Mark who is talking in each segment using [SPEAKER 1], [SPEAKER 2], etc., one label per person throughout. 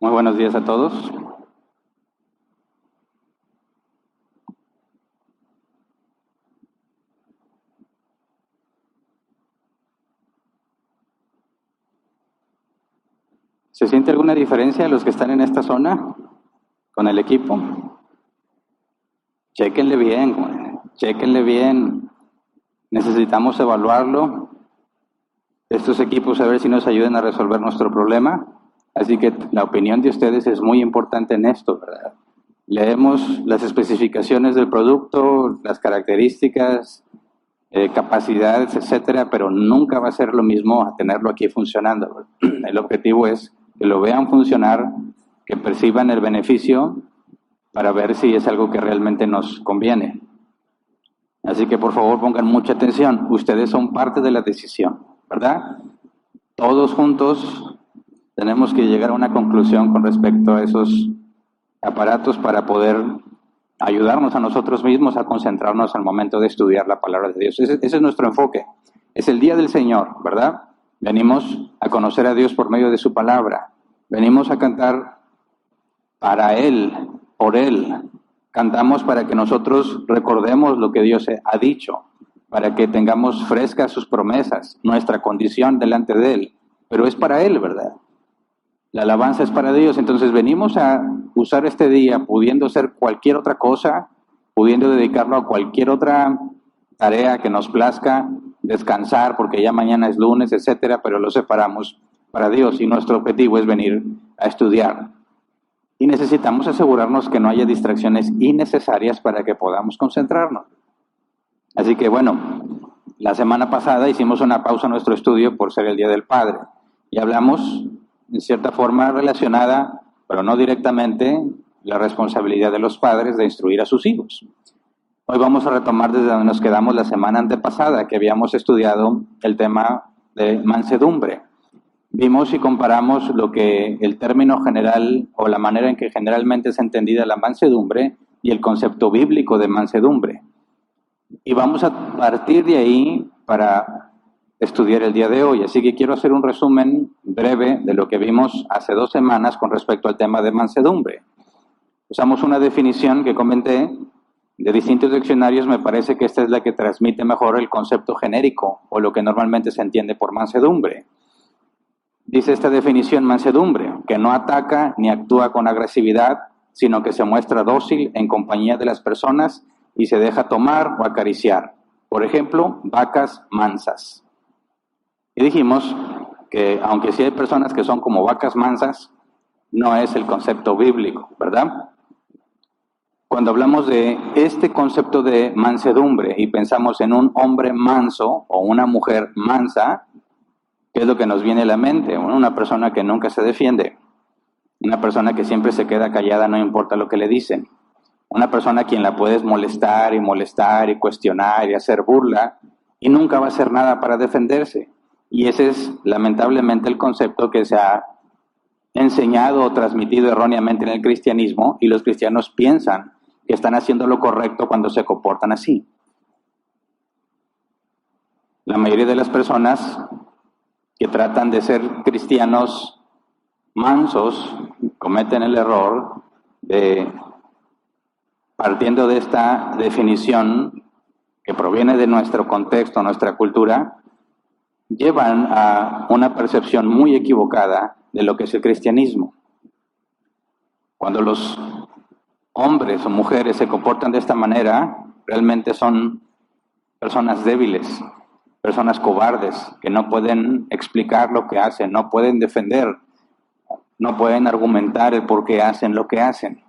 [SPEAKER 1] Muy buenos días a todos. ¿Se siente alguna diferencia los que están en esta zona con el equipo? Chéquenle bien. Necesitamos evaluarlo. Estos equipos a ver si nos ayudan a resolver nuestro problema. Así que la opinión de ustedes es muy importante en esto, ¿verdad? Leemos las especificaciones del producto, las características, capacidades, etcétera, pero nunca va a ser lo mismo a tenerlo aquí funcionando. El objetivo es que lo vean funcionar, que perciban el beneficio para ver si es algo que realmente nos conviene. Así que por favor pongan mucha atención. Ustedes son parte de la decisión, ¿verdad? Todos juntos tenemos que llegar a una conclusión con respecto a esos aparatos para poder ayudarnos a nosotros mismos a concentrarnos al momento de estudiar la palabra de Dios. Ese es nuestro enfoque. Es el día del Señor, ¿verdad? Venimos a conocer a Dios por medio de su palabra. Venimos a cantar para Él, por Él. Cantamos para que nosotros recordemos lo que Dios ha dicho, para que tengamos frescas sus promesas, nuestra condición delante de Él. Pero es para Él, ¿verdad? La alabanza es para Dios. Entonces venimos a usar este día pudiendo hacer cualquier otra cosa, pudiendo dedicarlo a cualquier otra tarea que nos plazca, descansar porque ya mañana es lunes, etcétera, pero lo separamos para Dios y nuestro objetivo es venir a estudiar. Y necesitamos asegurarnos que no haya distracciones innecesarias para que podamos concentrarnos. Así que bueno, la semana pasada hicimos una pausa en nuestro estudio por ser el Día del Padre y hablamos en cierta forma relacionada, pero no directamente, la responsabilidad de los padres de instruir a sus hijos. Hoy vamos a retomar desde donde nos quedamos la semana antepasada, que habíamos estudiado el tema de mansedumbre. Vimos y comparamos lo que el término general o la manera en que generalmente es entendida la mansedumbre y el concepto bíblico de mansedumbre. Y vamos a partir de ahí para estudiar el día de hoy. Así que quiero hacer un resumen breve de lo que vimos hace 2 semanas con respecto al tema de mansedumbre. Usamos una definición que comenté de distintos diccionarios. Me parece que esta es la que transmite mejor el concepto genérico o lo que normalmente se entiende por mansedumbre. Dice esta definición: mansedumbre, que no ataca ni actúa con agresividad, sino que se muestra dócil en compañía de las personas y se deja tomar o acariciar. Por ejemplo, vacas mansas. Y dijimos que aunque sí hay personas que son como vacas mansas, no es el concepto bíblico, ¿verdad? Cuando hablamos de este concepto de mansedumbre y pensamos en un hombre manso o una mujer mansa, ¿qué es lo que nos viene a la mente? Una persona que nunca se defiende, una persona que siempre se queda callada, no importa lo que le dicen, una persona a quien la puedes molestar y cuestionar y hacer burla y nunca va a hacer nada para defenderse. Y ese es lamentablemente el concepto que se ha enseñado o transmitido erróneamente en el cristianismo, y los cristianos piensan que están haciendo lo correcto cuando se comportan así. La mayoría de las personas que tratan de ser cristianos mansos cometen el error de, partiendo de esta definición que proviene de nuestro contexto, nuestra cultura, llevan a una percepción muy equivocada de lo que es el cristianismo. Cuando los hombres o mujeres se comportan de esta manera, realmente son personas débiles, personas cobardes, que no pueden explicar lo que hacen, no pueden defender, no pueden argumentar el por qué hacen lo que hacen.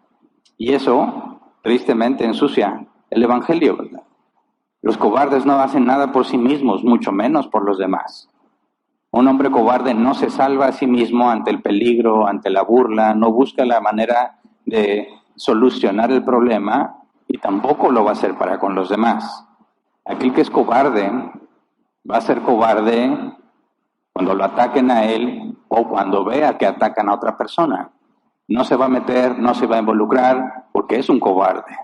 [SPEAKER 1] Y eso, tristemente, ensucia el evangelio, ¿verdad? Los cobardes no hacen nada por sí mismos, mucho menos por los demás. Un hombre cobarde no se salva a sí mismo ante el peligro, ante la burla, no busca la manera de solucionar el problema y tampoco lo va a hacer para con los demás. Aquel que es cobarde va a ser cobarde cuando lo ataquen a él o cuando vea que atacan a otra persona. No se va a meter, no se va a involucrar porque es un cobarde.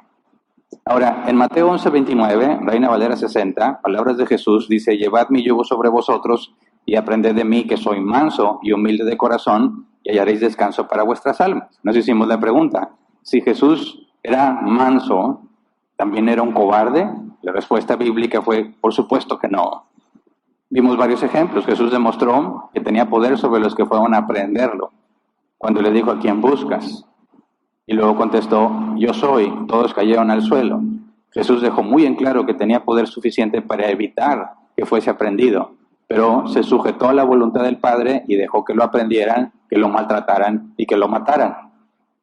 [SPEAKER 1] Ahora, en Mateo 11:29, Reina Valera 60, palabras de Jesús, dice: llevad mi yugo sobre vosotros y aprended de mí, que soy manso y humilde de corazón, y hallaréis descanso para vuestras almas. Nos hicimos la pregunta, si Jesús era manso, ¿también era un cobarde? La respuesta bíblica fue, por supuesto que no. Vimos varios ejemplos. Jesús demostró que tenía poder sobre los que fueron a aprenderlo. Cuando le dijo, ¿a quién buscas? Y luego contestó, yo soy. Todos cayeron al suelo. Jesús dejó muy en claro que tenía poder suficiente para evitar que fuese aprendido, pero se sujetó a la voluntad del Padre y dejó que lo aprendieran, que lo maltrataran y que lo mataran.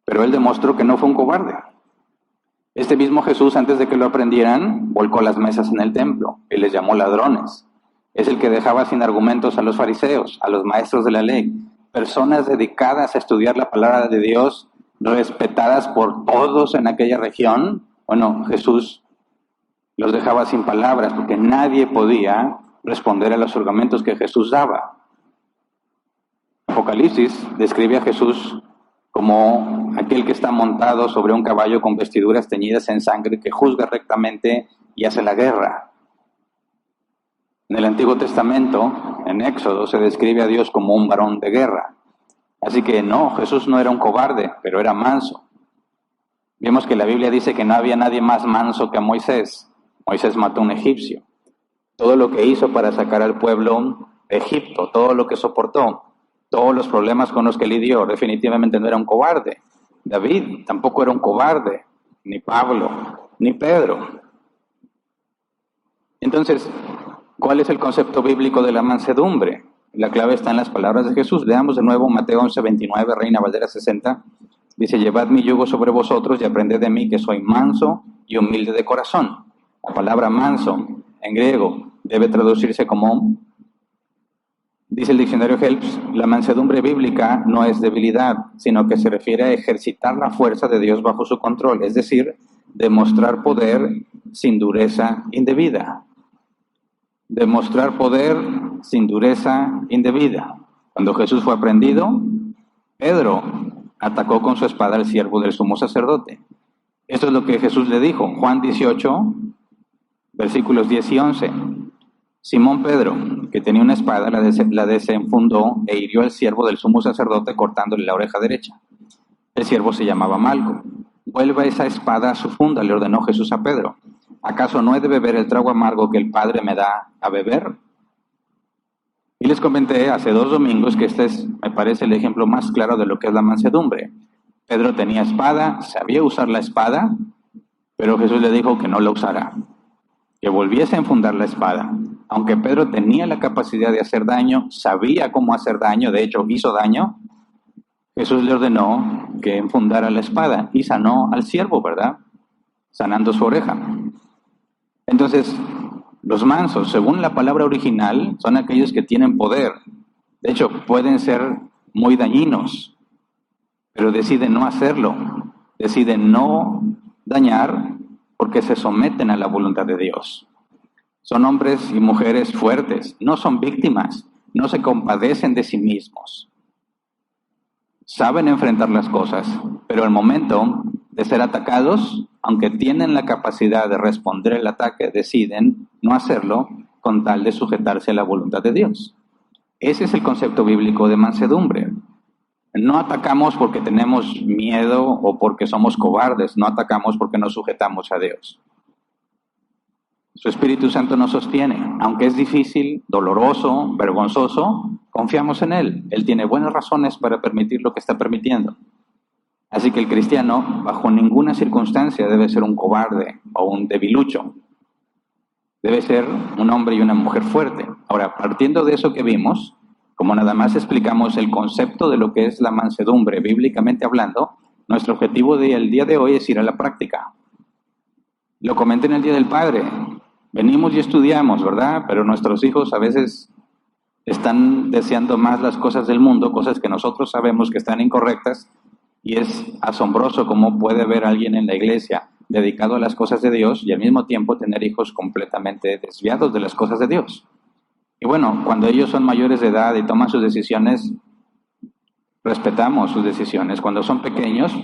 [SPEAKER 1] Pero él demostró que no fue un cobarde. Este mismo Jesús, antes de que lo aprendieran, volcó las mesas en el templo y les llamó ladrones. Es el que dejaba sin argumentos a los fariseos, a los maestros de la ley, personas dedicadas a estudiar la palabra de Dios, respetadas por todos en aquella región. Bueno, Jesús los dejaba sin palabras porque nadie podía responder a los argumentos que Jesús daba. Apocalipsis describe a Jesús como aquel que está montado sobre un caballo con vestiduras teñidas en sangre, que juzga rectamente y hace la guerra. En el Antiguo Testamento, en Éxodo, se describe a Dios como un varón de guerra. Así que no, Jesús no era un cobarde, pero era manso. Vimos que la Biblia dice que no había nadie más manso que Moisés. Moisés mató a un egipcio. Todo lo que hizo para sacar al pueblo de Egipto, todo lo que soportó, todos los problemas con los que lidió, definitivamente no era un cobarde. David tampoco era un cobarde, ni Pablo, ni Pedro. Entonces, ¿cuál es el concepto bíblico de la mansedumbre? La clave está en las palabras de Jesús. Leamos de nuevo Mateo 11:29, Reina Valera 60. Dice, llevad mi yugo sobre vosotros y aprended de mí, que soy manso y humilde de corazón. La palabra manso, en griego, debe traducirse como, dice el diccionario Helps, la mansedumbre bíblica no es debilidad, sino que se refiere a ejercitar la fuerza de Dios bajo su control, es decir, demostrar poder sin dureza indebida. Demostrar poder sin dureza indebida. Cuando Jesús fue aprendido, Pedro atacó con su espada al siervo del sumo sacerdote. Esto es lo que Jesús le dijo. Juan 18, versículos 10 y 11. Simón Pedro, que tenía una espada, la desenfundó e hirió al siervo del sumo sacerdote cortándole la oreja derecha. El siervo se llamaba Malco. Vuelva esa espada a su funda, le ordenó Jesús a Pedro. ¿Acaso no he de beber el trago amargo que el Padre me da a beber? Y les comenté hace 2 domingos que este es, me parece, el ejemplo más claro de lo que es la mansedumbre. Pedro tenía espada, sabía usar la espada, pero Jesús le dijo que no la usara, que volviese a enfundar la espada. Aunque Pedro tenía la capacidad de hacer daño, sabía cómo hacer daño, de hecho hizo daño, Jesús le ordenó que enfundara la espada y sanó al siervo, ¿verdad? Sanando su oreja. Entonces, los mansos, según la palabra original, son aquellos que tienen poder. De hecho, pueden ser muy dañinos, pero deciden no hacerlo, deciden no dañar porque se someten a la voluntad de Dios. Son hombres y mujeres fuertes, no son víctimas, no se compadecen de sí mismos. Saben enfrentar las cosas, pero al momento de ser atacados, aunque tienen la capacidad de responder el ataque, deciden no hacerlo con tal de sujetarse a la voluntad de Dios. Ese es el concepto bíblico de mansedumbre. No atacamos porque tenemos miedo o porque somos cobardes, no atacamos porque nos sujetamos a Dios. Su Espíritu Santo nos sostiene. Aunque es difícil, doloroso, vergonzoso, confiamos en Él. Él tiene buenas razones para permitir lo que está permitiendo. Así que el cristiano, bajo ninguna circunstancia, debe ser un cobarde o un debilucho. Debe ser un hombre y una mujer fuerte. Ahora, partiendo de eso que vimos, como nada más explicamos el concepto de lo que es la mansedumbre, bíblicamente hablando, nuestro objetivo del día de hoy es ir a la práctica. Lo comenté en el Día del Padre. Venimos y estudiamos, ¿verdad? Pero nuestros hijos a veces están deseando más las cosas del mundo, cosas que nosotros sabemos que están incorrectas, y es asombroso cómo puede haber alguien en la iglesia dedicado a las cosas de Dios y al mismo tiempo tener hijos completamente desviados de las cosas de Dios. Y bueno, cuando ellos son mayores de edad y toman sus decisiones, respetamos sus decisiones. Cuando son pequeños,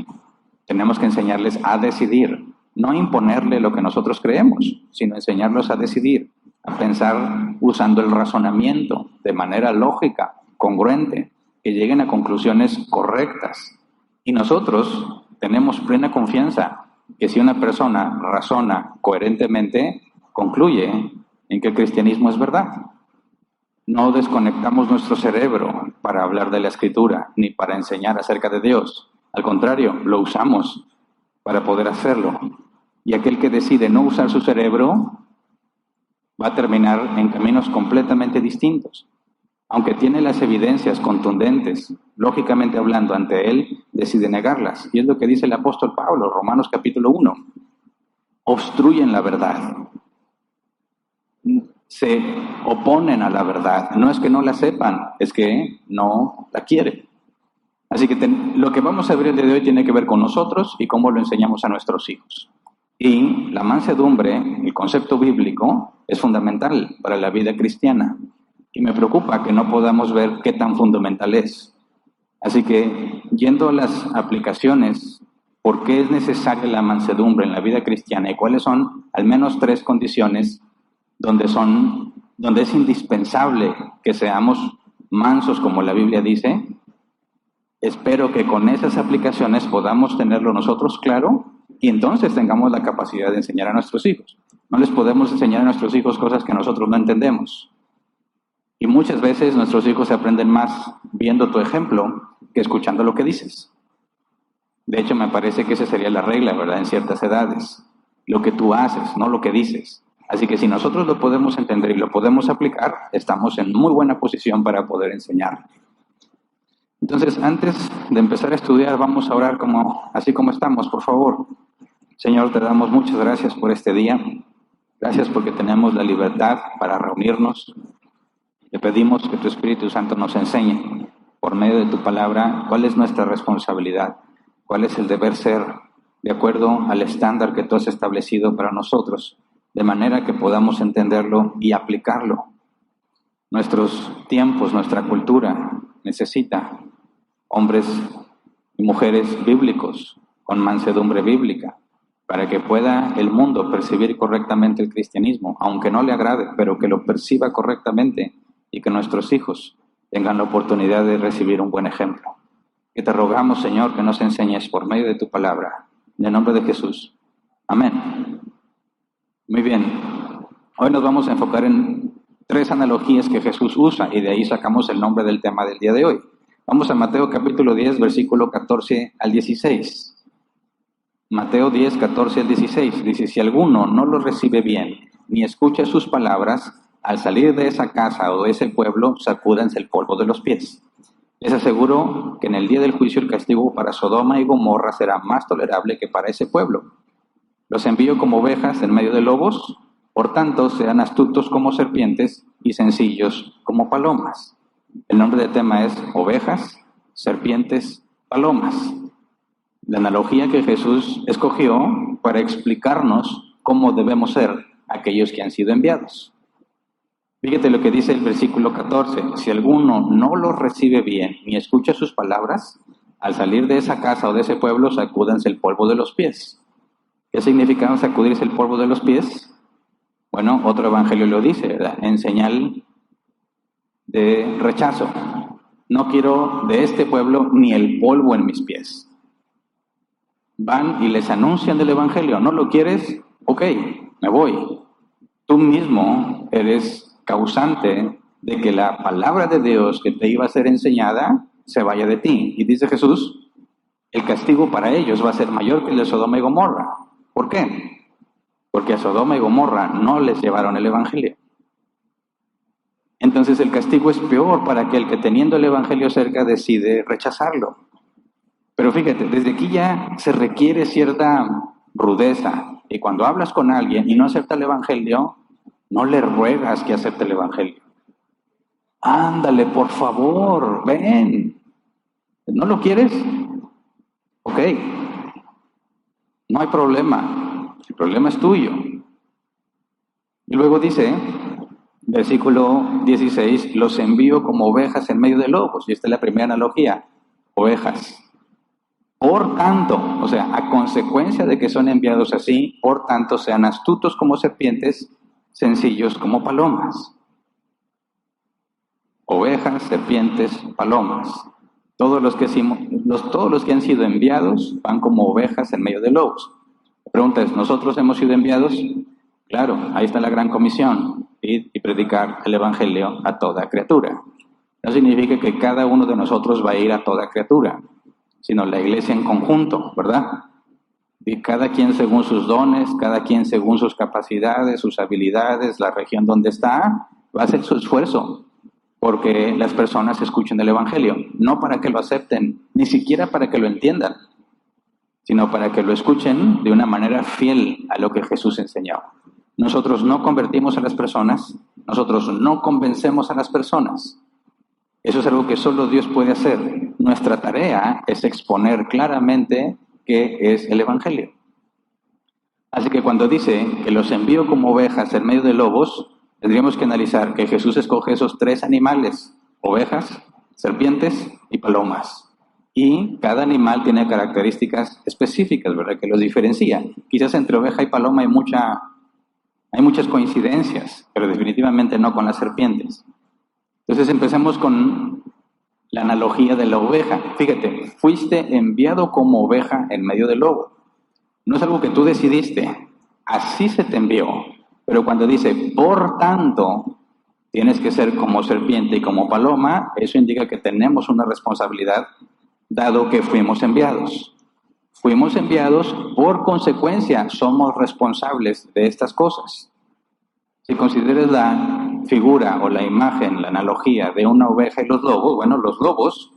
[SPEAKER 1] tenemos que enseñarles a decidir. No imponerle lo que nosotros creemos, sino enseñarlos a decidir, a pensar usando el razonamiento de manera lógica, congruente, que lleguen a conclusiones correctas. Y nosotros tenemos plena confianza que si una persona razona coherentemente, concluye en que el cristianismo es verdad. No desconectamos nuestro cerebro para hablar de la Escritura, ni para enseñar acerca de Dios. Al contrario, lo usamos para poder hacerlo. Y aquel que decide no usar su cerebro va a terminar en caminos completamente distintos. Aunque tiene las evidencias contundentes, lógicamente hablando ante él, decide negarlas. Y es lo que dice el apóstol Pablo, Romanos capítulo 1. Obstruyen la verdad. Se oponen a la verdad. No es que no la sepan, es que no la quieren. Así que lo que vamos a ver el día de hoy tiene que ver con nosotros y cómo lo enseñamos a nuestros hijos. Y la mansedumbre, el concepto bíblico, es fundamental para la vida cristiana. Y me preocupa que no podamos ver qué tan fundamental es. Así que, yendo a las aplicaciones, ¿por qué es necesaria la mansedumbre en la vida cristiana? ¿Y cuáles son al menos 3 condiciones donde es indispensable que seamos mansos, como la Biblia dice? Espero que con esas aplicaciones podamos tenerlo nosotros claro y entonces tengamos la capacidad de enseñar a nuestros hijos. No les podemos enseñar a nuestros hijos cosas que nosotros no entendemos. Y muchas veces nuestros hijos se aprenden más viendo tu ejemplo que escuchando lo que dices. De hecho, me parece que esa sería la regla, ¿verdad? En ciertas edades. Lo que tú haces, no lo que dices. Así que si nosotros lo podemos entender y lo podemos aplicar, estamos en muy buena posición para poder enseñar. Entonces, antes de empezar a estudiar, vamos a orar así como estamos, por favor. Señor, te damos muchas gracias por este día. Gracias porque tenemos la libertad para reunirnos. Te pedimos que tu Espíritu Santo nos enseñe, por medio de tu palabra, cuál es nuestra responsabilidad, cuál es el deber ser, de acuerdo al estándar que tú has establecido para nosotros, de manera que podamos entenderlo y aplicarlo. Nuestros tiempos, nuestra cultura necesita hombres y mujeres bíblicos con mansedumbre bíblica, para que pueda el mundo percibir correctamente el cristianismo, aunque no le agrade, pero que lo perciba correctamente y que nuestros hijos tengan la oportunidad de recibir un buen ejemplo. Que te rogamos, Señor, que nos enseñes por medio de tu palabra. En el nombre de Jesús. Amén. Muy bien. Hoy nos vamos a enfocar en 3 analogías que Jesús usa y de ahí sacamos el nombre del tema del día de hoy. Vamos a Mateo capítulo 10, versículo 14 al 16. Mateo 10, 14 al 16. Dice, si alguno no lo recibe bien, ni escucha sus palabras, al salir de esa casa o de ese pueblo, sacúdanse el polvo de los pies. Les aseguro que en el día del juicio el castigo para Sodoma y Gomorra será más tolerable que para ese pueblo. Los envío como ovejas en medio de lobos, por tanto sean astutos como serpientes y sencillos como palomas. El nombre del tema es ovejas, serpientes, palomas. La analogía que Jesús escogió para explicarnos cómo debemos ser aquellos que han sido enviados. Fíjate lo que dice el versículo 14. Si alguno no los recibe bien ni escucha sus palabras, al salir de esa casa o de ese pueblo, sacúdanse el polvo de los pies. ¿Qué significa sacudirse el polvo de los pies? Bueno, otro evangelio lo dice, ¿verdad? En señal de rechazo. No quiero de este pueblo ni el polvo en mis pies. Van y les anuncian del evangelio. ¿No lo quieres? Ok, me voy. Tú mismo eres causante de que la palabra de Dios que te iba a ser enseñada se vaya de ti. Y dice Jesús, el castigo para ellos va a ser mayor que el de Sodoma y Gomorra. ¿Por qué? Porque a Sodoma y Gomorra no les llevaron el evangelio. Entonces el castigo es peor para aquel que teniendo el evangelio cerca decide rechazarlo. Pero fíjate, desde aquí ya se requiere cierta rudeza. Y cuando hablas con alguien y no acepta el evangelio, no le ruegas que acepte el evangelio. Ándale, por favor, ven. ¿No lo quieres? Ok. No hay problema. El problema es tuyo. Y luego dice, versículo 16, los envío como ovejas en medio de lobos. Y esta es la primera analogía. Ovejas. Por tanto, o sea, a consecuencia de que son enviados así, por tanto, sean astutos como serpientes, sencillos como palomas. Ovejas, serpientes, palomas. Todos los que han sido enviados van como ovejas en medio de lobos. La pregunta es, ¿nosotros hemos sido enviados? Claro, ahí está la gran comisión, ir y predicar el evangelio a toda criatura. No significa que cada uno de nosotros va a ir a toda criatura, sino la iglesia en conjunto, ¿verdad? Y cada quien según sus dones, cada quien según sus capacidades, sus habilidades, la región donde está, va a hacer su esfuerzo porque las personas escuchen el evangelio, no para que lo acepten, ni siquiera para que lo entiendan, sino para que lo escuchen de una manera fiel a lo que Jesús enseñó. Nosotros no convertimos a las personas, nosotros no convencemos a las personas. Eso es algo que solo Dios puede hacer. Nuestra tarea es exponer claramente qué es el evangelio. Así que cuando dice que los envío como ovejas en medio de lobos, tendríamos que analizar que Jesús escoge esos 3 animales: ovejas, serpientes y palomas. Y cada animal tiene características específicas, ¿verdad?, que los diferencia. Quizás entre oveja y paloma hay muchas coincidencias, pero definitivamente no con las serpientes. Entonces empecemos con la analogía de la oveja. Fíjate, fuiste enviado como oveja en medio del lobo. No es algo que tú decidiste, así se te envió. Pero cuando dice, por tanto, tienes que ser como serpiente y como paloma, eso indica que tenemos una responsabilidad, dado que fuimos enviados. Fuimos enviados, por consecuencia, somos responsables de estas cosas. Si consideras la figura o la imagen, la analogía de una oveja y los lobos, bueno, los lobos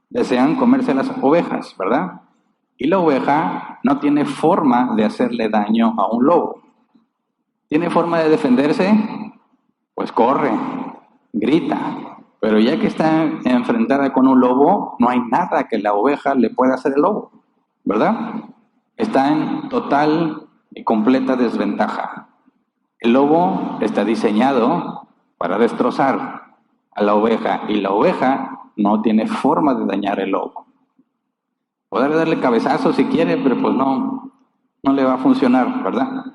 [SPEAKER 1] desean comerse las ovejas, ¿verdad? Y la oveja no tiene forma de hacerle daño a un lobo. ¿Tiene forma de defenderse? Pues corre, grita. Pero ya que está enfrentada con un lobo, no hay nada que la oveja le pueda hacer al lobo, ¿verdad? Está en total y completa desventaja. El lobo está diseñado para destrozar a la oveja y la oveja no tiene forma de dañar al lobo. Podrá darle cabezazo si quiere, pero pues no le va a funcionar, ¿verdad?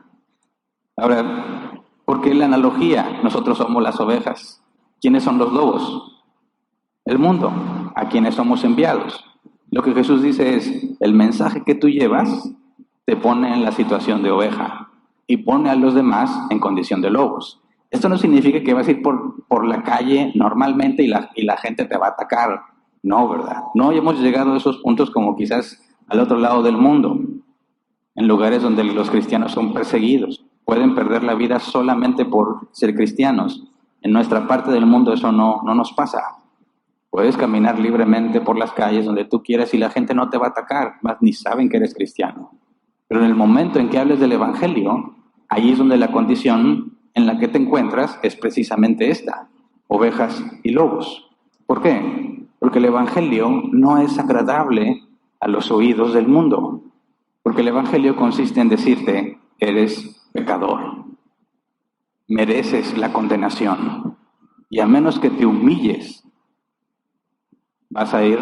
[SPEAKER 1] Ahora, ¿por qué la analogía? Nosotros somos las ovejas. ¿Quiénes son los lobos? El mundo, a quienes somos enviados. Lo que Jesús dice es, el mensaje que tú llevas te pone en la situación de oveja y pone a los demás en condición de lobos. Esto no significa que vas a ir por la calle normalmente y la gente te va a atacar. No, ¿verdad? No hemos llegado a esos puntos como quizás al otro lado del mundo, en lugares donde los cristianos son perseguidos. Pueden perder la vida solamente por ser cristianos. En nuestra parte del mundo eso no nos pasa. Puedes caminar libremente por las calles donde tú quieras y la gente no te va a atacar, más ni saben que eres cristiano. Pero en el momento en que hables del evangelio, ahí es donde la condición en la que te encuentras es precisamente esta: ovejas y lobos. ¿Por qué? Porque el evangelio no es agradable a los oídos del mundo. Porque el evangelio consiste en decirte, eres pecador, mereces la condenación, y a menos que te humilles, vas a ir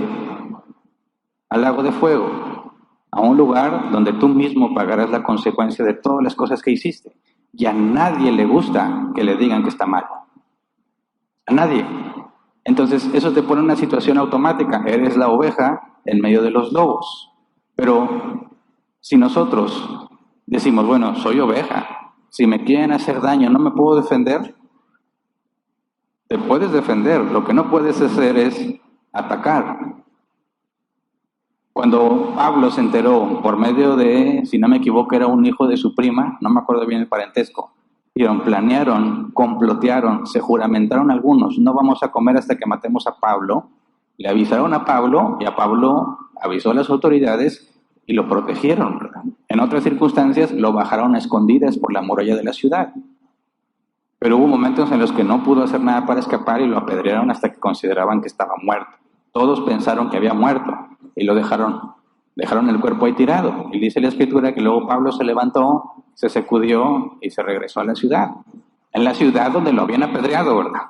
[SPEAKER 1] al lago de fuego, a un lugar donde tú mismo pagarás la consecuencia de todas las cosas que hiciste. Y a nadie le gusta que le digan que está mal. A nadie. Entonces eso te pone en una situación automática. Eres la oveja en medio de los lobos. Pero si nosotros decimos, bueno, soy oveja, si me quieren hacer daño, ¿no me puedo defender? Te puedes defender. Lo que no puedes hacer es atacar. Cuando Pablo se enteró por medio de, si no me equivoco, era un hijo de su prima, no me acuerdo bien el parentesco, planearon, complotearon, se juramentaron algunos, no vamos a comer hasta que matemos a Pablo. Le avisaron a Pablo y a Pablo avisó a las autoridades y lo protegieron, ¿verdad? En otras circunstancias lo bajaron a escondidas por la muralla de la ciudad. Pero hubo momentos en los que no pudo hacer nada para escapar y lo apedrearon hasta que consideraban que estaba muerto. Todos pensaron que había muerto y lo dejaron el cuerpo ahí tirado. Y dice la Escritura que luego Pablo se levantó, se sacudió y se regresó a la ciudad. En la ciudad donde lo habían apedreado, ¿verdad?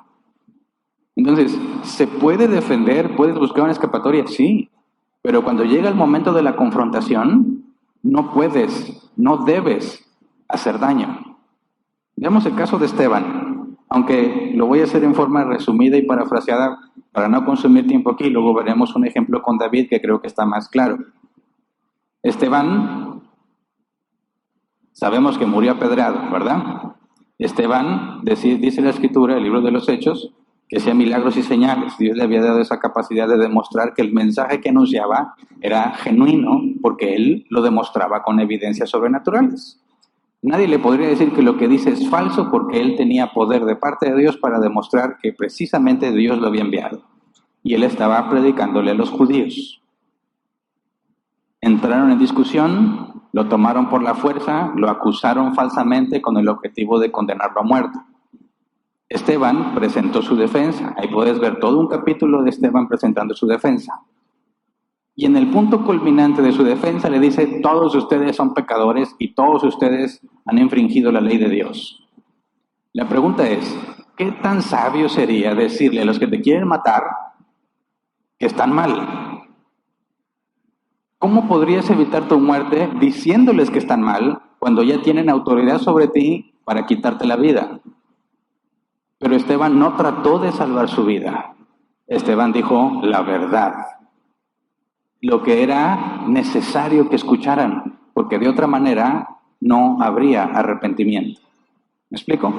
[SPEAKER 1] Entonces, ¿se puede defender? ¿Puedes buscar una escapatoria? Sí. Pero cuando llega el momento de la confrontación, no puedes, no debes hacer daño. Veamos el caso de Esteban, aunque lo voy a hacer en forma resumida y parafraseada Para no consumir tiempo aquí, luego veremos un ejemplo con David que creo que está más claro. Esteban, sabemos que murió apedreado, ¿verdad? Esteban, dice la Escritura, el libro de los Hechos, que hacía milagros y señales. Dios le había dado esa capacidad de demostrar que el mensaje que anunciaba era genuino, porque él lo demostraba con evidencias sobrenaturales. Nadie le podría decir que lo que dice es falso, porque él tenía poder de parte de Dios para demostrar que precisamente Dios lo había enviado. Y él estaba predicándole a los judíos. Entraron en discusión, lo tomaron por la fuerza, lo acusaron falsamente con el objetivo de condenarlo a muerte. Esteban presentó su defensa. Ahí puedes ver todo un capítulo de Esteban presentando su defensa. Y en el punto culminante de su defensa le dice: todos ustedes son pecadores y todos ustedes han infringido la ley de Dios. La pregunta es, ¿qué tan sabio sería decirle a los que te quieren matar que están mal? ¿Cómo podrías evitar tu muerte diciéndoles que están mal cuando ya tienen autoridad sobre ti para quitarte la vida? Pero Esteban no trató de salvar su vida. Esteban dijo la verdad, lo que era necesario que escucharan, porque de otra manera no habría arrepentimiento. ¿Me explico?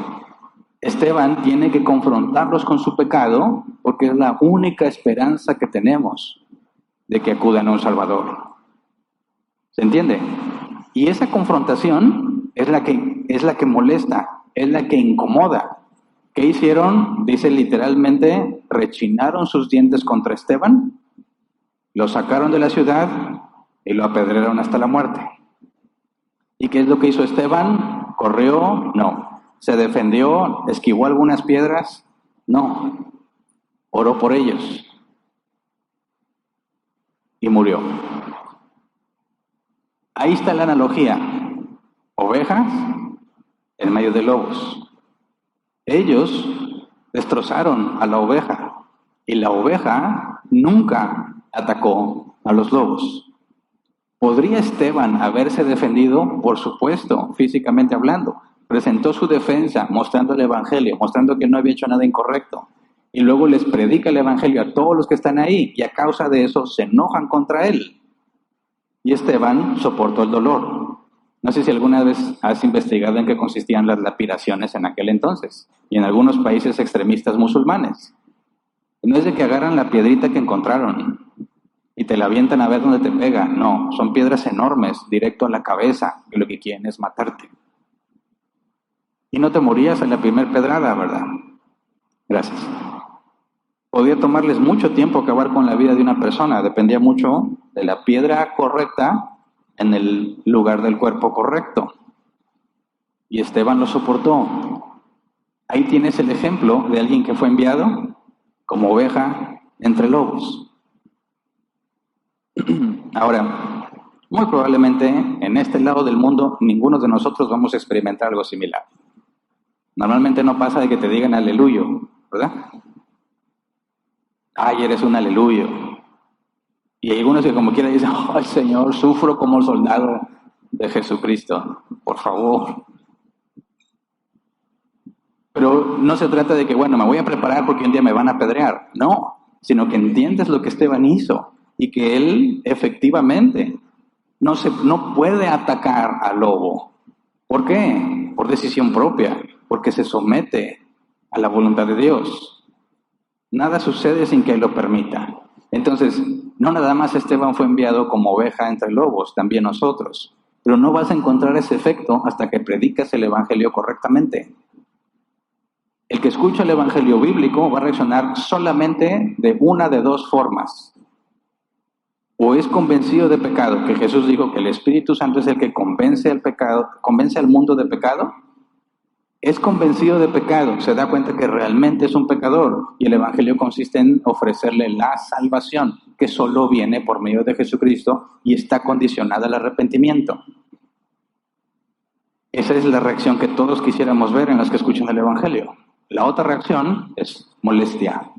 [SPEAKER 1] Esteban tiene que confrontarlos con su pecado porque es la única esperanza que tenemos de que acudan a un Salvador. ¿Se entiende? Y esa confrontación es la que molesta, es la que incomoda. ¿Qué hicieron? Dice literalmente, rechinaron sus dientes contra Esteban, lo sacaron de la ciudad y lo apedrearon hasta la muerte. ¿Y qué es lo que hizo Esteban? ¿Corrió? No. ¿Se defendió? ¿Esquivó algunas piedras? No. Oró por ellos y murió. Ahí está la analogía. Ovejas en medio de lobos. Ellos destrozaron a la oveja y la oveja nunca atacó a los lobos. ¿Podría Esteban haberse defendido? Por supuesto, físicamente hablando. Presentó su defensa mostrando el Evangelio, mostrando que no había hecho nada incorrecto. Y luego les predica el Evangelio a todos los que están ahí y a causa de eso se enojan contra él. Y Esteban soportó el dolor. No sé si alguna vez has investigado en qué consistían las lapidaciones en aquel entonces y en algunos países extremistas musulmanes. No es de que agarran la piedrita que encontraron y te la avientan a ver dónde te pega. No, son piedras enormes, directo a la cabeza, que lo que quieren es matarte. Y no te morías en la primer pedrada, ¿verdad? Gracias. Podía tomarles mucho tiempo acabar con la vida de una persona, dependía mucho de la piedra correcta en el lugar del cuerpo correcto. Y Esteban lo soportó. Ahí tienes el ejemplo de alguien que fue enviado como oveja entre lobos. Ahora, muy probablemente en este lado del mundo ninguno de nosotros vamos a experimentar algo similar. Normalmente no pasa de que te digan aleluyo, ¿verdad? Ay, eres un aleluyo. Y hay algunos que como quiera dicen: ay, Señor, sufro como soldado de Jesucristo, por favor. Pero no se trata de que, bueno, me voy a preparar porque un día me van a apedrear. No, sino que entiendes lo que Esteban hizo y que él efectivamente no puede atacar al lobo. ¿Por qué? Por decisión propia, porque se somete a la voluntad de Dios. Nada sucede sin que él lo permita. Entonces, no nada más Esteban fue enviado como oveja entre lobos, también nosotros. Pero no vas a encontrar ese efecto hasta que predicas el Evangelio correctamente. El que escucha el Evangelio bíblico va a reaccionar solamente de una de dos formas. O es convencido de pecado, que Jesús dijo que el Espíritu Santo es el que convence al mundo de pecado. Es convencido de pecado, se da cuenta que realmente es un pecador y el Evangelio consiste en ofrecerle la salvación que solo viene por medio de Jesucristo y está condicionada al arrepentimiento. Esa es la reacción que todos quisiéramos ver en los que escuchan el Evangelio. La otra reacción es molestia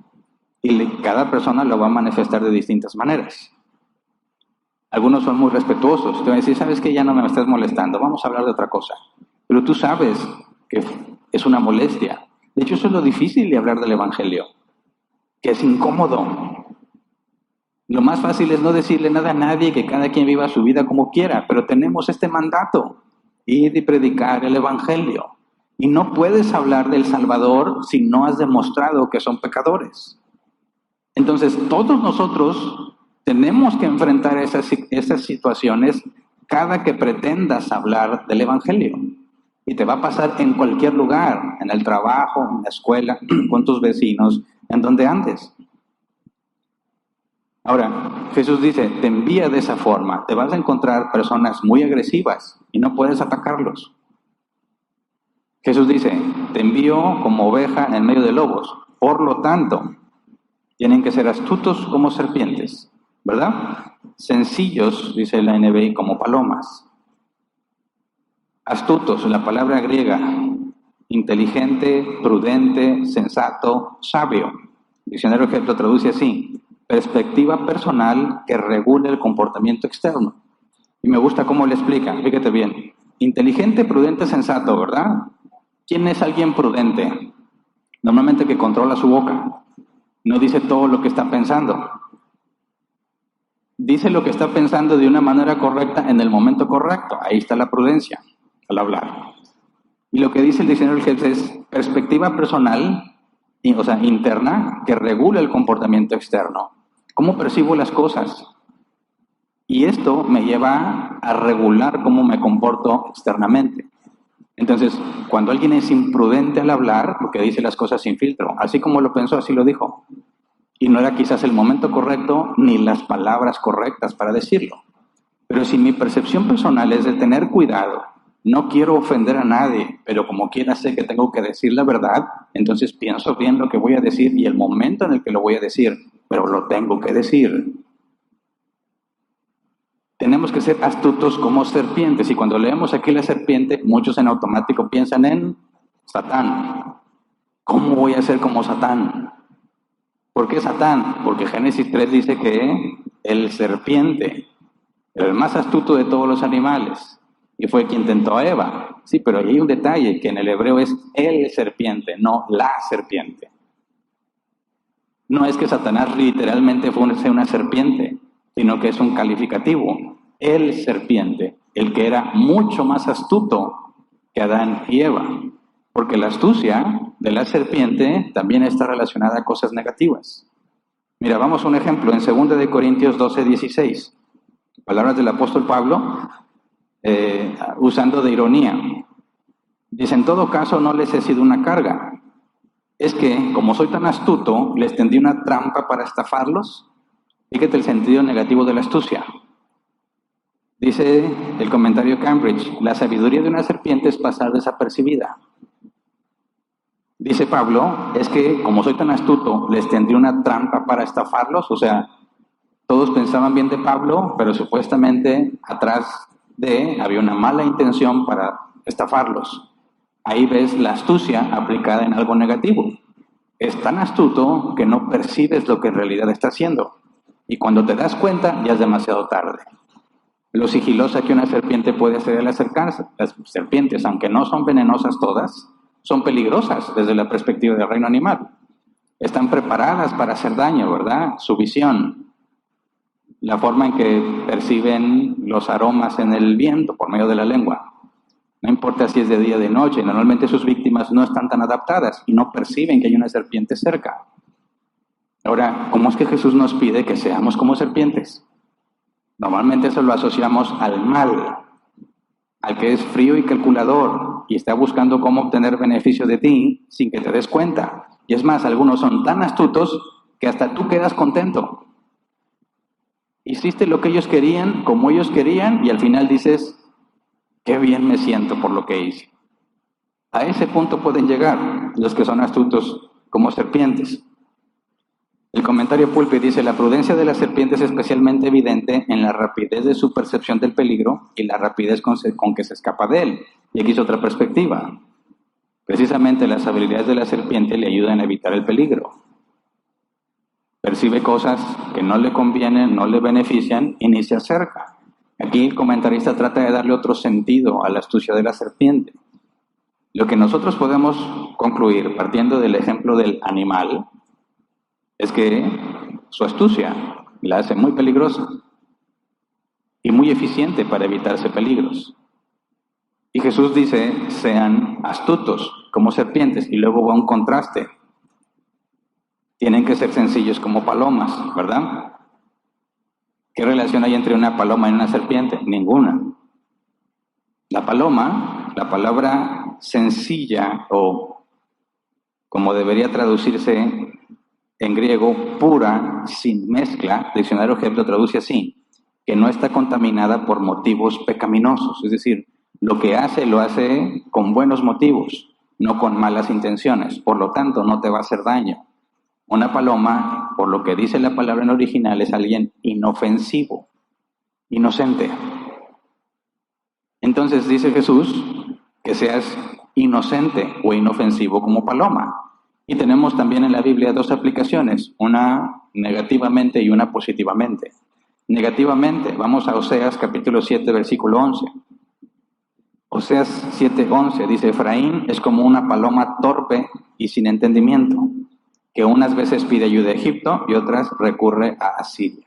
[SPEAKER 1] y cada persona lo va a manifestar de distintas maneras. Algunos son muy respetuosos, te van a decir: ¿sabes qué? Ya no me estás molestando, vamos a hablar de otra cosa. Pero tú sabes que es una molestia. De hecho, eso es lo difícil de hablar del Evangelio. que es incómodo. Lo más fácil es no decirle nada a nadie, que cada quien viva su vida como quiera, pero tenemos este mandato, ir y predicar el Evangelio. Y no puedes hablar del Salvador si no has demostrado que son pecadores. Entonces, todos nosotros tenemos que enfrentar esas situaciones cada que pretendas hablar del Evangelio. Y te va a pasar en cualquier lugar, en el trabajo, en la escuela, con tus vecinos, en donde andes. Ahora, Jesús dice, te envía de esa forma. Te vas a encontrar personas muy agresivas y no puedes atacarlos. Jesús dice, te envío como oveja en medio de lobos. Por lo tanto, tienen que ser astutos como serpientes, ¿verdad? Sencillos, dice la NBI, como palomas. Astutos, la palabra griega, inteligente, prudente, sensato, sabio. El diccionario que lo traduce así, perspectiva personal que regule el comportamiento externo. Y me gusta cómo le explica, fíjate bien. Inteligente, prudente, sensato, ¿verdad? ¿Quién es alguien prudente? Normalmente que controla su boca. No dice todo lo que está pensando. Dice lo que está pensando de una manera correcta en el momento correcto. Ahí está la prudencia al hablar. Y lo que dice el diccionario es perspectiva personal, o sea, interna, que regula el comportamiento externo. ¿Cómo percibo las cosas? Y esto me lleva a regular cómo me comporto externamente. Entonces, cuando alguien es imprudente al hablar, porque dice las cosas sin filtro, así como lo pensó, así lo dijo. Y no era quizás el momento correcto ni las palabras correctas para decirlo. Pero si mi percepción personal es de tener cuidado, no quiero ofender a nadie, pero como quiera sé que tengo que decir la verdad, entonces pienso bien lo que voy a decir y el momento en el que lo voy a decir, pero lo tengo que decir. Tenemos que ser astutos como serpientes, y cuando leemos aquí la serpiente, muchos en automático piensan en Satán. ¿Cómo voy a ser como Satán? ¿Por qué Satán? Porque Génesis 3 dice que el serpiente, el más astuto de todos los animales, y fue quien tentó a Eva. Sí, pero hay un detalle, que en el hebreo es el serpiente, no la serpiente. No es que Satanás literalmente fuese una serpiente, sino que es un calificativo. El serpiente, el que era mucho más astuto que Adán y Eva. Porque la astucia de la serpiente también está relacionada a cosas negativas. Mira, vamos a un ejemplo en 2 de Corintios 12:16. Palabras del apóstol Pablo, usando de ironía. Dice, en todo caso no les he sido una carga. Es que, como soy tan astuto, les tendí una trampa para estafarlos. Fíjate el sentido negativo de la astucia. Dice el comentario Cambridge, la sabiduría de una serpiente es pasar desapercibida. Dice Pablo, es que como soy tan astuto, les tendrí una trampa para estafarlos. O sea, todos pensaban bien de Pablo, pero supuestamente atrás había una mala intención para estafarlos. Ahí ves la astucia aplicada en algo negativo. Es tan astuto que no percibes lo que en realidad está haciendo. Y cuando te das cuenta, ya es demasiado tarde. Lo sigilosa que una serpiente puede hacer al acercarse. Las serpientes, aunque no son venenosas todas, son peligrosas desde la perspectiva del reino animal. Están preparadas para hacer daño, ¿verdad? Su visión, la forma en que perciben los aromas en el viento por medio de la lengua. No importa si es de día o de noche, normalmente sus víctimas no están tan adaptadas y no perciben que hay una serpiente cerca. Ahora, ¿cómo es que Jesús nos pide que seamos como serpientes? Normalmente eso lo asociamos al mal, al que es frío y calculador y está buscando cómo obtener beneficio de ti sin que te des cuenta. Y es más, algunos son tan astutos que hasta tú quedas contento. Hiciste lo que ellos querían, como ellos querían, y al final dices, qué bien me siento por lo que hice. A ese punto pueden llegar los que son astutos como serpientes. El comentario Pulpe dice, la prudencia de la serpiente es especialmente evidente en la rapidez de su percepción del peligro y la rapidez con que se escapa de él. Y aquí es otra perspectiva. Precisamente las habilidades de la serpiente le ayudan a evitar el peligro. Percibe cosas que no le convienen, no le benefician y ni se acerca. Aquí el comentarista trata de darle otro sentido a la astucia de la serpiente. Lo que nosotros podemos concluir partiendo del ejemplo del animal es que su astucia la hace muy peligrosa y muy eficiente para evitarse peligros. Y Jesús dice, sean astutos como serpientes, y luego va un contraste. Tienen que ser sencillos como palomas, ¿verdad? ¿Qué relación hay entre una paloma y una serpiente? Ninguna. La paloma, la palabra sencilla, o como debería traducirse en griego, pura, sin mezcla, Diccionario Hebb lo traduce así, que no está contaminada por motivos pecaminosos, es decir, lo hace con buenos motivos, no con malas intenciones, por lo tanto no te va a hacer daño. Una paloma, por lo que dice la palabra en original, es alguien inofensivo, inocente. Entonces dice Jesús que seas inocente o inofensivo como paloma. Y tenemos también en la Biblia dos aplicaciones, una negativamente y una positivamente. Negativamente, vamos a Oseas capítulo 7, versículo 11. Oseas 7:11 dice, Efraín es como una paloma torpe y sin entendimiento, que unas veces pide ayuda a Egipto y otras recurre a Asiria.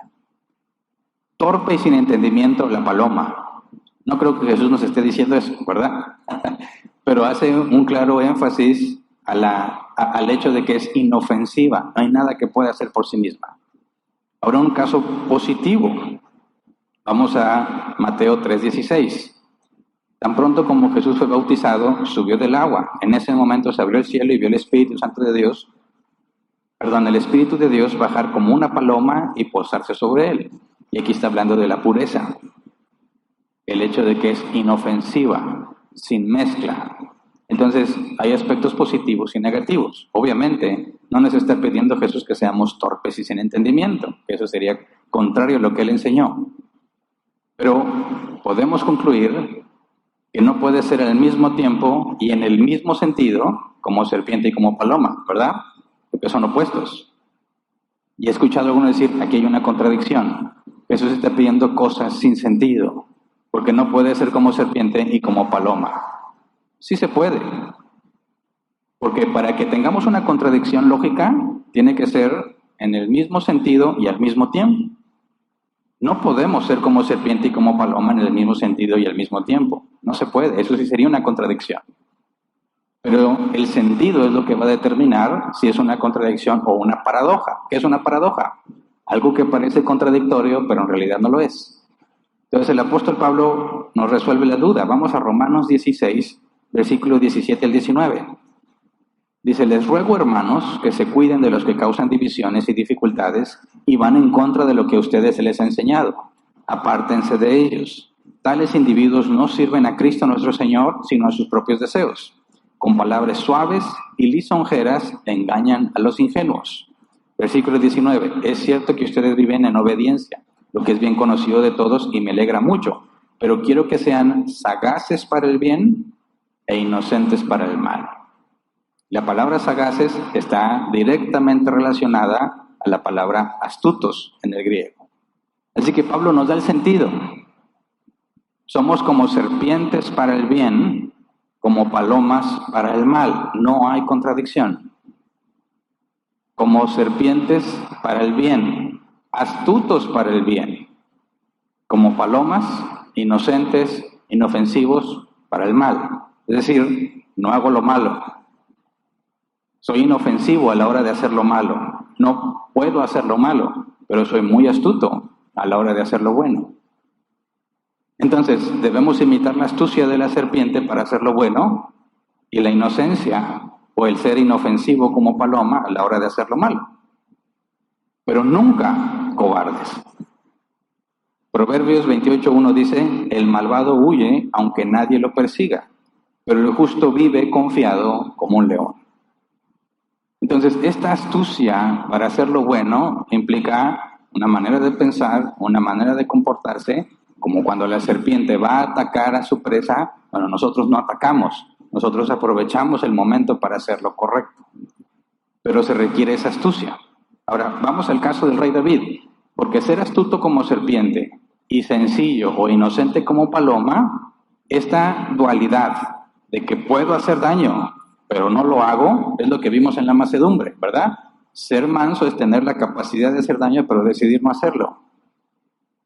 [SPEAKER 1] Torpe y sin entendimiento la paloma. No creo que Jesús nos esté diciendo eso, ¿verdad? Pero hace un claro énfasis al hecho de que es inofensiva, no hay nada que pueda hacer por sí misma. Ahora un caso positivo. Vamos a Mateo 3:16. Tan pronto como Jesús fue bautizado, subió del agua. En ese momento se abrió el cielo y vio el Espíritu de Dios bajar como una paloma y posarse sobre él. Y aquí está hablando de la pureza. El hecho de que es inofensiva, sin mezcla. Entonces, hay aspectos positivos y negativos. Obviamente, no nos está pidiendo Jesús que seamos torpes y sin entendimiento. Eso sería contrario a lo que él enseñó. Pero podemos concluir que no puede ser al mismo tiempo y en el mismo sentido como serpiente y como paloma, ¿verdad? Porque son opuestos. Y he escuchado a algunos decir, aquí hay una contradicción. Jesús está pidiendo cosas sin sentido, porque no puede ser como serpiente y como paloma. Sí se puede. Porque para que tengamos una contradicción lógica, tiene que ser en el mismo sentido y al mismo tiempo. No podemos ser como serpiente y como paloma en el mismo sentido y al mismo tiempo. No se puede, eso sí sería una contradicción. Pero el sentido es lo que va a determinar si es una contradicción o una paradoja. ¿Qué es una paradoja? Algo que parece contradictorio, pero en realidad no lo es. Entonces el apóstol Pablo nos resuelve la duda. Vamos a Romanos 16, versículos 17 al 19. Dice, les ruego, hermanos, que se cuiden de los que causan divisiones y dificultades y van en contra de lo que a ustedes se les ha enseñado. Apártense de ellos. Tales individuos no sirven a Cristo nuestro Señor, sino a sus propios deseos. Con palabras suaves y lisonjeras engañan a los ingenuos. Versículo 19. Es cierto que ustedes viven en obediencia, lo que es bien conocido de todos y me alegra mucho, pero quiero que sean sagaces para el bien e inocentes para el mal. La palabra sagaces está directamente relacionada a la palabra astutos en el griego. Así que Pablo nos da el sentido. Somos como serpientes para el bien, como palomas para el mal. No hay contradicción. Como serpientes para el bien, astutos para el bien. Como palomas, inocentes, inofensivos para el mal. Es decir, no hago lo malo. Soy inofensivo a la hora de hacer lo malo. No puedo hacer lo malo, pero soy muy astuto a la hora de hacer lo bueno. Entonces, debemos imitar la astucia de la serpiente para hacer lo bueno y la inocencia o el ser inofensivo como paloma a la hora de hacer lo malo. Pero nunca cobardes. Proverbios 28:1 dice, el malvado huye aunque nadie lo persiga, pero el justo vive confiado como un león. Entonces, esta astucia para hacer lo bueno implica una manera de pensar, una manera de comportarse, como cuando la serpiente va a atacar a su presa, bueno, nosotros no atacamos, nosotros aprovechamos el momento para hacer lo correcto. Pero se requiere esa astucia. Ahora, vamos al caso del rey David, porque ser astuto como serpiente y sencillo o inocente como paloma, esta dualidad de que puedo hacer daño, pero no lo hago, es lo que vimos en la mansedumbre, ¿verdad? Ser manso es tener la capacidad de hacer daño, pero decidir no hacerlo.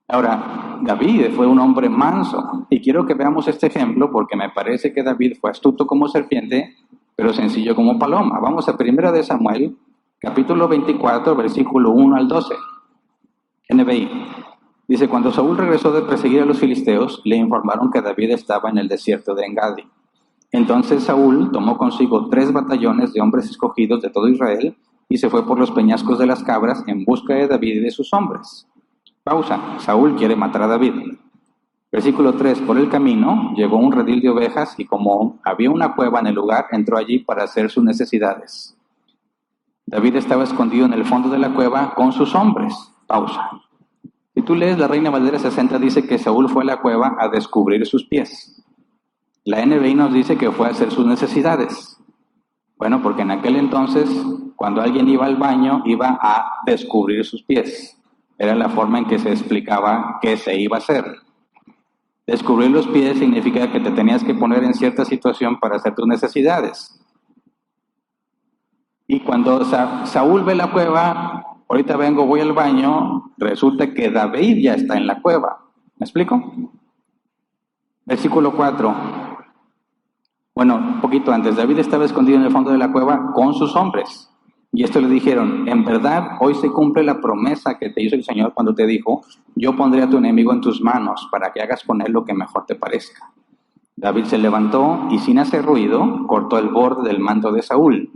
[SPEAKER 1] Ahora, David fue un hombre manso, y quiero que veamos este ejemplo porque me parece que David fue astuto como serpiente, pero sencillo como paloma. Vamos a 1 de Samuel, capítulo 24, versículo 1 al 12. NBI. Dice, cuando Saúl regresó de perseguir a los filisteos, le informaron que David estaba en el desierto de Engadi. Entonces Saúl tomó consigo 3 batallones de hombres escogidos de todo Israel y se fue por los peñascos de las cabras en busca de David y de sus hombres. Pausa. Saúl quiere matar a David. Versículo 3. Por el camino llegó un redil de ovejas y como había una cueva en el lugar, entró allí para hacer sus necesidades. David estaba escondido en el fondo de la cueva con sus hombres. Pausa. Si tú lees la Reina Valera 60, dice que Saúl fue a la cueva a descubrir sus pies. La NBI nos dice que fue a hacer sus necesidades. Bueno, porque en aquel entonces, cuando alguien iba al baño, iba a descubrir sus pies. Era la forma en que se explicaba qué se iba a hacer. Descubrir los pies significa que te tenías que poner en cierta situación para hacer tus necesidades. Y cuando Saúl ve la cueva, ahorita vengo, voy al baño, resulta que David ya está en la cueva. ¿Me explico? Versículo 4. Bueno, un poquito antes, David estaba escondido en el fondo de la cueva con sus hombres. Y esto le dijeron, en verdad, hoy se cumple la promesa que te hizo el Señor cuando te dijo, yo pondré a tu enemigo en tus manos para que hagas con él lo que mejor te parezca. David se levantó y sin hacer ruido, cortó el borde del manto de Saúl.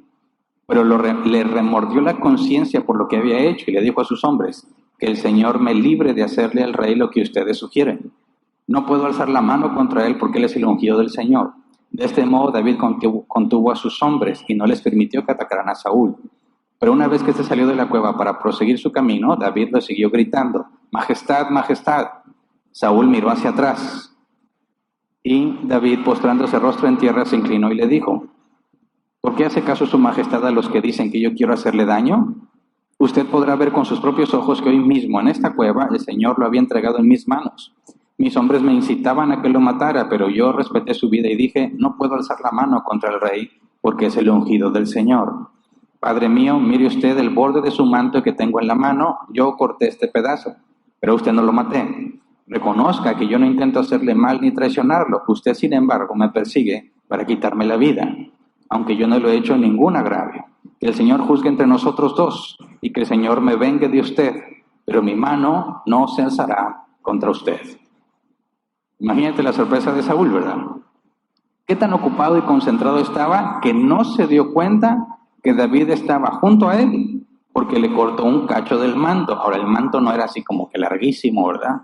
[SPEAKER 1] Pero le remordió la conciencia por lo que había hecho y le dijo a sus hombres, que el Señor me libre de hacerle al rey lo que ustedes sugieren. No puedo alzar la mano contra él porque él es el ungido del Señor. De este modo David contuvo a sus hombres y no les permitió que atacaran a Saúl. Pero una vez que se salió de la cueva para proseguir su camino, David lo siguió gritando, Majestad, Majestad. Saúl miró hacia atrás y David, postrándose rostro en tierra, se inclinó y le dijo, ¿por qué hace caso su majestad a los que dicen que yo quiero hacerle daño? Usted podrá ver con sus propios ojos que hoy mismo en esta cueva el Señor lo había entregado en mis manos. Mis hombres me incitaban a que lo matara, pero yo respeté su vida y dije, no puedo alzar la mano contra el rey porque es el ungido del Señor. Padre mío, mire usted el borde de su manto que tengo en la mano, yo corté este pedazo, pero usted no lo maté. Reconozca que yo no intento hacerle mal ni traicionarlo, usted sin embargo me persigue para quitarme la vida, aunque yo no lo he hecho ningún agravio. Que el Señor juzgue entre nosotros dos y que el Señor me vengue de usted, pero mi mano no se alzará contra usted. Imagínate la sorpresa de Saúl, ¿verdad? Qué tan ocupado y concentrado estaba que no se dio cuenta que David estaba junto a él, porque le cortó un cacho del manto. Ahora, el manto no era así como que larguísimo, ¿verdad?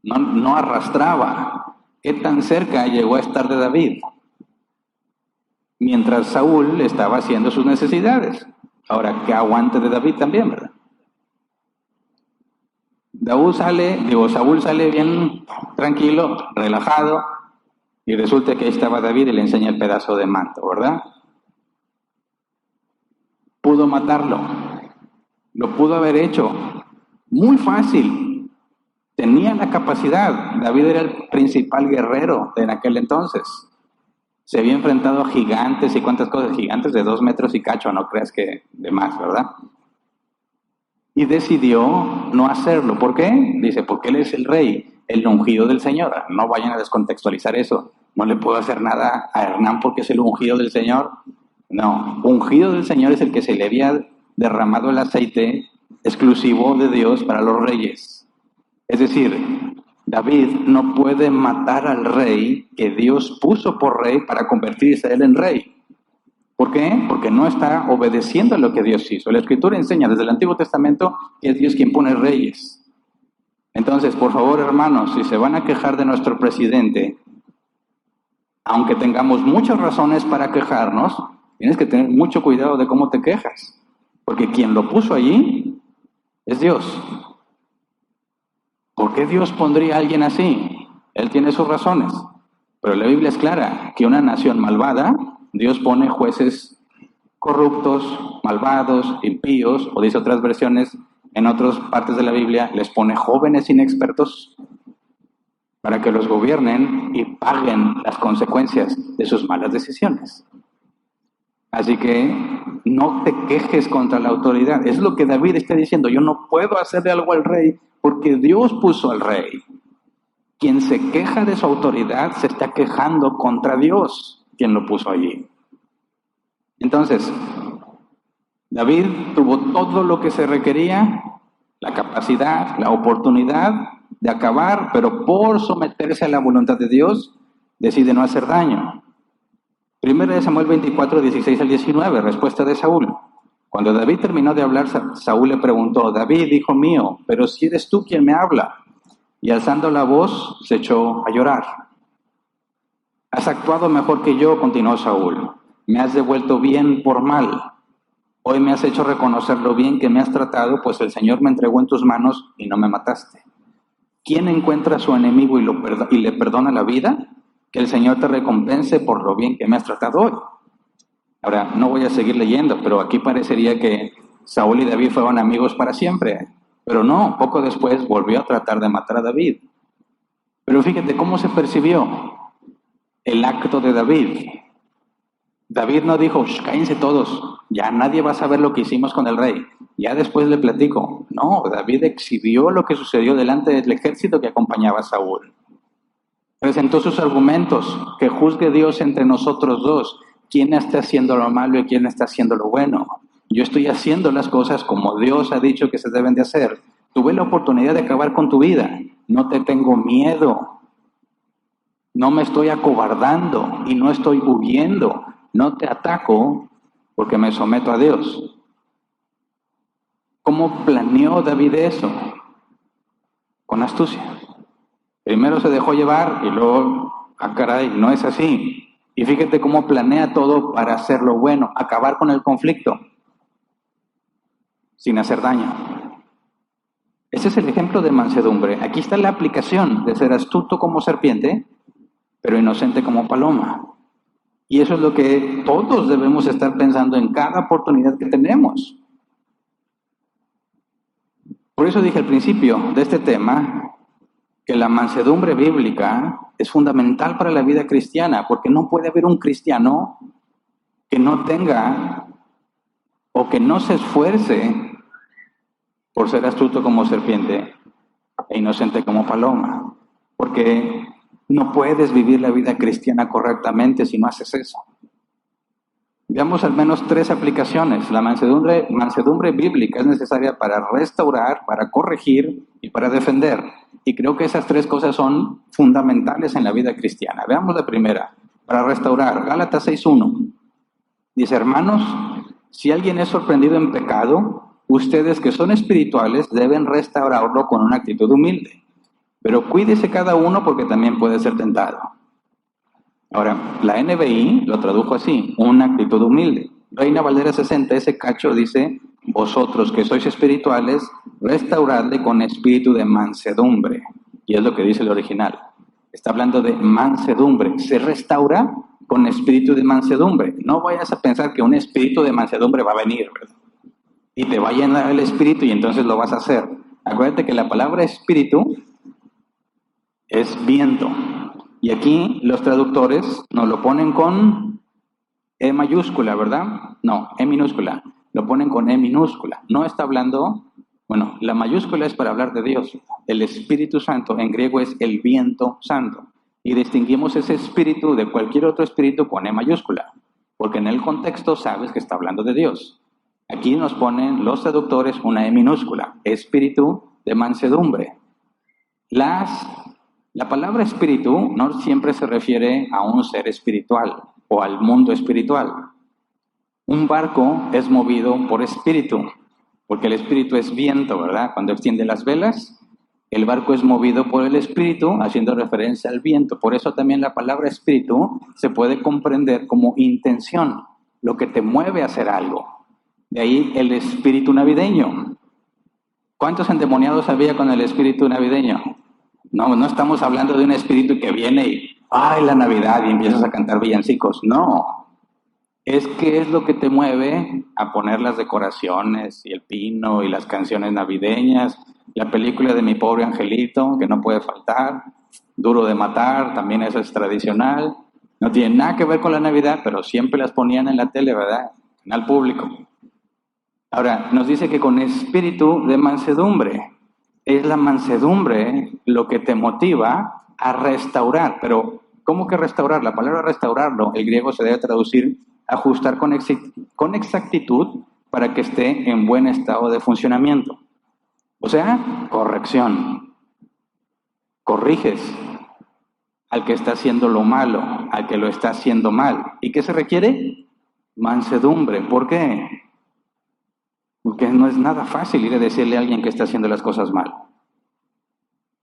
[SPEAKER 1] No arrastraba. ¿Qué tan cerca llegó a estar de David? Mientras Saúl estaba haciendo sus necesidades. Ahora, que aguante de David también, ¿verdad? Saúl sale bien tranquilo, relajado, y resulta que ahí estaba David y le enseña el pedazo de manto, ¿verdad? Pudo matarlo, lo pudo haber hecho, muy fácil, tenía la capacidad. David era el principal guerrero en aquel entonces, se había enfrentado a gigantes y cuántas cosas, gigantes de 2 metros y cacho, no creas que de más, ¿verdad? Y decidió no hacerlo. ¿Por qué? Dice, porque él es el rey, el ungido del Señor. No vayan a descontextualizar eso. No le puedo hacer nada a Hernán porque es el ungido del Señor. No, ungido del Señor es el que se le había derramado el aceite exclusivo de Dios para los reyes. Es decir, David no puede matar al rey que Dios puso por rey para convertirse él en rey. ¿Por qué? Porque no está obedeciendo a lo que Dios hizo. La Escritura enseña desde el Antiguo Testamento que es Dios quien pone reyes. Entonces, por favor, hermanos, si se van a quejar de nuestro presidente, aunque tengamos muchas razones para quejarnos, tienes que tener mucho cuidado de cómo te quejas, porque quien lo puso allí es Dios. ¿Por qué Dios pondría a alguien así? Él tiene sus razones, pero la Biblia es clara, que una nación malvada, Dios pone jueces corruptos, malvados, impíos, o dice otras versiones, en otras partes de la Biblia, les pone jóvenes inexpertos para que los gobiernen y paguen las consecuencias de sus malas decisiones. Así que no te quejes contra la autoridad. Es lo que David está diciendo. Yo no puedo hacerle algo al rey porque Dios puso al rey. Quien se queja de su autoridad se está quejando contra Dios, quien lo puso allí. Entonces, David tuvo todo lo que se requería, la capacidad, la oportunidad de acabar, pero por someterse a la voluntad de Dios, decide no hacer daño. 1 Samuel 24, 16 al 19, respuesta de Saúl. Cuando David terminó de hablar, Saúl le preguntó: David, hijo mío, pero si eres tú quien me habla. Y alzando la voz, se echó a llorar. Has actuado mejor que yo, continuó Saúl. Me has devuelto bien por mal. Hoy me has hecho reconocer lo bien que me has tratado, pues el Señor me entregó en tus manos y no me mataste. ¿Quién encuentra a su enemigo y le perdona la vida? Que el Señor te recompense por lo bien que me has tratado hoy. Ahora, no voy a seguir leyendo, pero aquí parecería que Saúl y David fueron amigos para siempre. Pero no, poco después volvió a tratar de matar a David. Pero fíjate cómo se percibió el acto de David. David no dijo: cállense todos, ya nadie va a saber lo que hicimos con el rey, ya después le platico. No, David exhibió lo que sucedió delante del ejército que acompañaba a Saúl. Presentó sus argumentos, que juzgue Dios entre nosotros dos, quién está haciendo lo malo y quién está haciendo lo bueno. Yo estoy haciendo las cosas como Dios ha dicho que se deben de hacer. Tuve la oportunidad de acabar con tu vida, no te tengo miedo, no me estoy acobardando y no estoy huyendo. No te ataco porque me someto a Dios. ¿Cómo planeó David eso? Con astucia. Primero se dejó llevar y luego, caray, no es así. Y fíjate cómo planea todo para hacer lo bueno, acabar con el conflicto, sin hacer daño. Ese es el ejemplo de mansedumbre. Aquí está la aplicación de ser astuto como serpiente, pero inocente como paloma. Y eso es lo que todos debemos estar pensando en cada oportunidad que tenemos. Por eso dije al principio de este tema que la mansedumbre bíblica es fundamental para la vida cristiana, porque no puede haber un cristiano que no tenga o que no se esfuerce por ser astuto como serpiente e inocente como paloma, porque no puedes vivir la vida cristiana correctamente si no haces eso. Veamos al menos 3 aplicaciones. La mansedumbre bíblica es necesaria para restaurar, para corregir y para defender. Y creo que esas 3 cosas son fundamentales en la vida cristiana. Veamos la primera, para restaurar. Gálatas 6:1. Dice: hermanos, si alguien es sorprendido en pecado, ustedes que son espirituales deben restaurarlo con una actitud humilde. Pero cuídese cada uno porque también puede ser tentado. Ahora, la NBI lo tradujo así: una actitud humilde. Reina Valera 60, ese cacho dice: vosotros que sois espirituales, restauradle con espíritu de mansedumbre. Y es lo que dice el original. Está hablando de mansedumbre. Se restaura con espíritu de mansedumbre. No vayas a pensar que un espíritu de mansedumbre va a venir, ¿verdad? Y te va a llenar el espíritu y entonces lo vas a hacer. Acuérdate que la palabra espíritu es viento. Y aquí los traductores nos lo ponen con E mayúscula, ¿verdad? No, E minúscula. Lo ponen con E minúscula. No está hablando, bueno, la mayúscula es para hablar de Dios. El Espíritu Santo en griego es el viento santo. Y distinguimos ese espíritu de cualquier otro espíritu con E mayúscula, porque en el contexto sabes que está hablando de Dios. Aquí nos ponen los traductores una E minúscula, espíritu de mansedumbre. La palabra espíritu no siempre se refiere a un ser espiritual o al mundo espiritual. Un barco es movido por espíritu, porque el espíritu es viento, ¿verdad? Cuando extiende las velas, el barco es movido por el espíritu, haciendo referencia al viento. Por eso también la palabra espíritu se puede comprender como intención, lo que te mueve a hacer algo. De ahí el espíritu navideño. ¿Cuántos endemoniados había con el espíritu navideño? No estamos hablando de un espíritu que viene y, ¡ay, la Navidad! Y empiezas a cantar villancicos. No. Es que es lo que te mueve a poner las decoraciones y el pino y las canciones navideñas, la película de Mi Pobre Angelito, que no puede faltar, Duro de Matar, también eso es tradicional. No tienen nada que ver con la Navidad, pero siempre las ponían en la tele, ¿verdad? Canal público. Ahora, nos dice que con espíritu de mansedumbre. Es la mansedumbre lo que te motiva a restaurar. Pero, ¿cómo que restaurar? La palabra restaurarlo, el griego se debe traducir ajustar con exactitud para que esté en buen estado de funcionamiento. O sea, corrección. Corriges al que está haciendo lo malo, al que lo está haciendo mal. ¿Y qué se requiere? Mansedumbre. ¿Por qué? Porque no es nada fácil ir a decirle a alguien que está haciendo las cosas mal.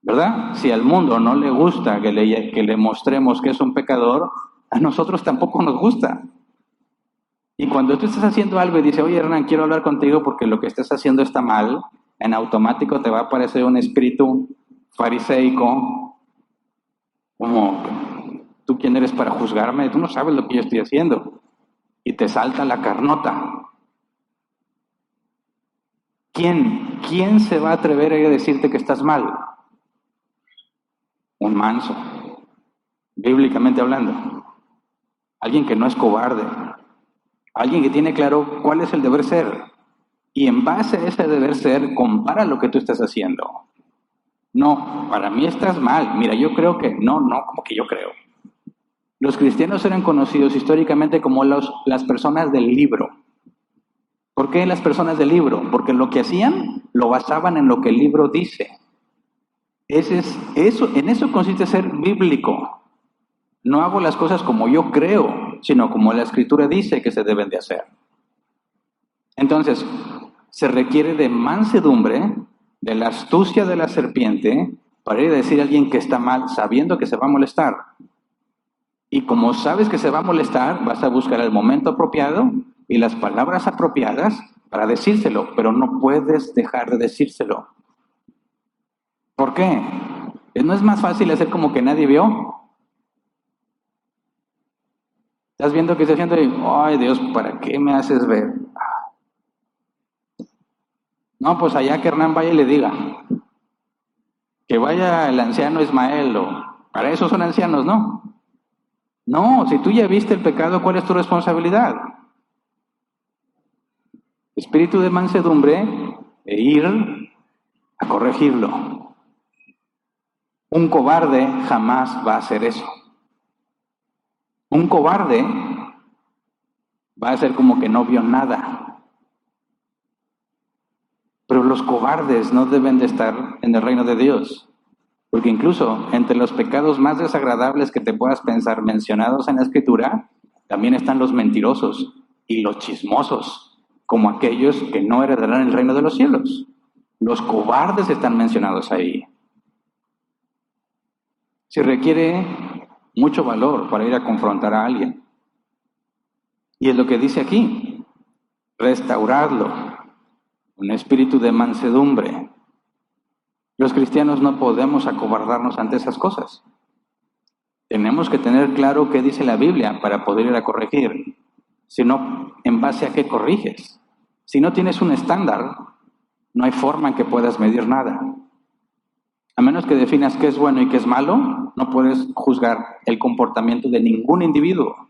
[SPEAKER 1] ¿Verdad? Si al mundo no le gusta que le mostremos que es un pecador, a nosotros tampoco nos gusta. Y cuando tú estás haciendo algo y dices, oye Hernán, quiero hablar contigo porque lo que estás haciendo está mal, en automático te va a aparecer un espíritu fariseico, como, ¿tú quién eres para juzgarme? Tú no sabes lo que yo estoy haciendo. Y te salta la carnota. ¿Quién se va a atrever a ir a decirte que estás mal? Un manso, bíblicamente hablando. Alguien que no es cobarde. Alguien que tiene claro cuál es el deber ser. Y en base a ese deber ser, compara lo que tú estás haciendo. No, para mí estás mal. Mira, yo creo que... No, como que yo creo. Los cristianos eran conocidos históricamente como las personas del libro. ¿Por qué las personas del libro? Porque lo que hacían lo basaban en lo que el libro dice. En eso consiste ser bíblico. No hago las cosas como yo creo, sino como la Escritura dice que se deben de hacer. Entonces, se requiere de mansedumbre, de la astucia de la serpiente, para ir a decir a alguien que está mal, sabiendo que se va a molestar. Y como sabes que se va a molestar, vas a buscar el momento apropiado y las palabras apropiadas para decírselo, pero no puedes dejar de decírselo. ¿Por qué? ¿No es más fácil hacer como que nadie vio? Estás viendo que está haciendo y, ay Dios, ¿para qué me haces ver? No, pues allá que Hernán vaya y le diga. Que vaya el anciano Ismael, o para eso son ancianos, ¿no? No, si tú ya viste el pecado, ¿cuál es tu responsabilidad? Espíritu de mansedumbre e ir a corregirlo. Un cobarde jamás va a hacer eso. Un cobarde va a hacer como que no vio nada. Pero los cobardes no deben de estar en el reino de Dios. Porque incluso entre los pecados más desagradables que te puedas pensar mencionados en la Escritura, también están los mentirosos y los chismosos, como aquellos que no heredarán el reino de los cielos. Los cobardes están mencionados ahí. Se requiere mucho valor para ir a confrontar a alguien. Y es lo que dice aquí, restaurarlo, un espíritu de mansedumbre. Los cristianos no podemos acobardarnos ante esas cosas. Tenemos que tener claro qué dice la Biblia para poder ir a corregir. Si no, ¿en base a qué corriges? Si no tienes un estándar, no hay forma en que puedas medir nada. A menos que definas qué es bueno y qué es malo, no puedes juzgar el comportamiento de ningún individuo.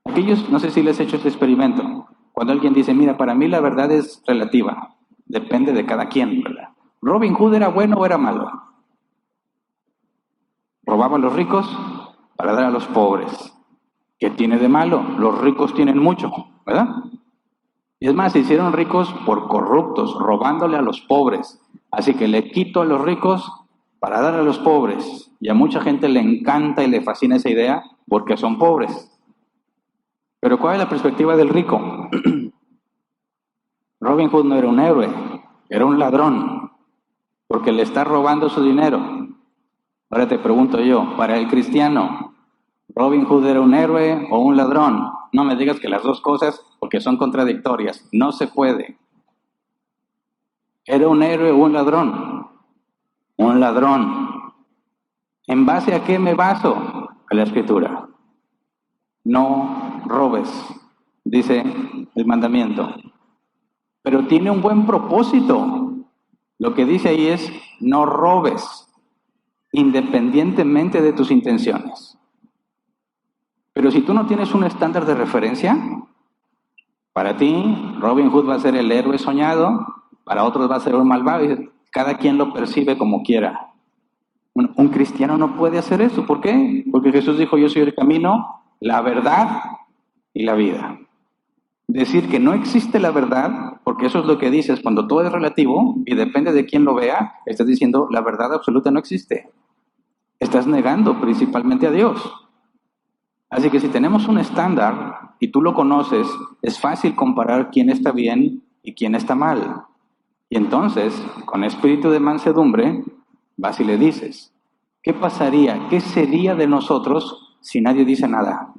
[SPEAKER 1] Aquellos, no sé si les he hecho este experimento, cuando alguien dice, mira, para mí la verdad es relativa, depende de cada quien, ¿verdad? ¿Robin Hood era bueno o era malo? Robaba a los ricos para dar a los pobres. ¿Qué tiene de malo? Los ricos tienen mucho, ¿verdad? Y es más, se hicieron ricos por corruptos, robándole a los pobres. Así que le quito a los ricos para dar a los pobres. Y a mucha gente le encanta y le fascina esa idea porque son pobres. Pero ¿cuál es la perspectiva del rico? Robin Hood no era un héroe, era un ladrón, porque le está robando su dinero. Ahora te pregunto yo, para el cristiano, ¿Robin Hood era un héroe o un ladrón? No me digas que las dos cosas, porque son contradictorias. No se puede. ¿Era un héroe o un ladrón? Un ladrón. ¿En base a qué me baso? A la Escritura. No robes, dice el mandamiento. Pero tiene un buen propósito. Lo que dice ahí es, no robes, independientemente de tus intenciones. Pero si tú no tienes un estándar de referencia, para ti Robin Hood va a ser el héroe soñado, para otros va a ser un malvado, y cada quien lo percibe como quiera. Un cristiano no puede hacer eso. ¿Por qué? Porque Jesús dijo, yo soy el camino, la verdad y la vida. Decir que no existe la verdad, porque eso es lo que dices cuando todo es relativo y depende de quién lo vea, estás diciendo la verdad absoluta no existe. Estás negando principalmente a Dios. Así que si tenemos un estándar y tú lo conoces, es fácil comparar quién está bien y quién está mal. Y entonces, con espíritu de mansedumbre, vas y le dices, ¿qué pasaría? ¿Qué sería de nosotros si nadie dice nada?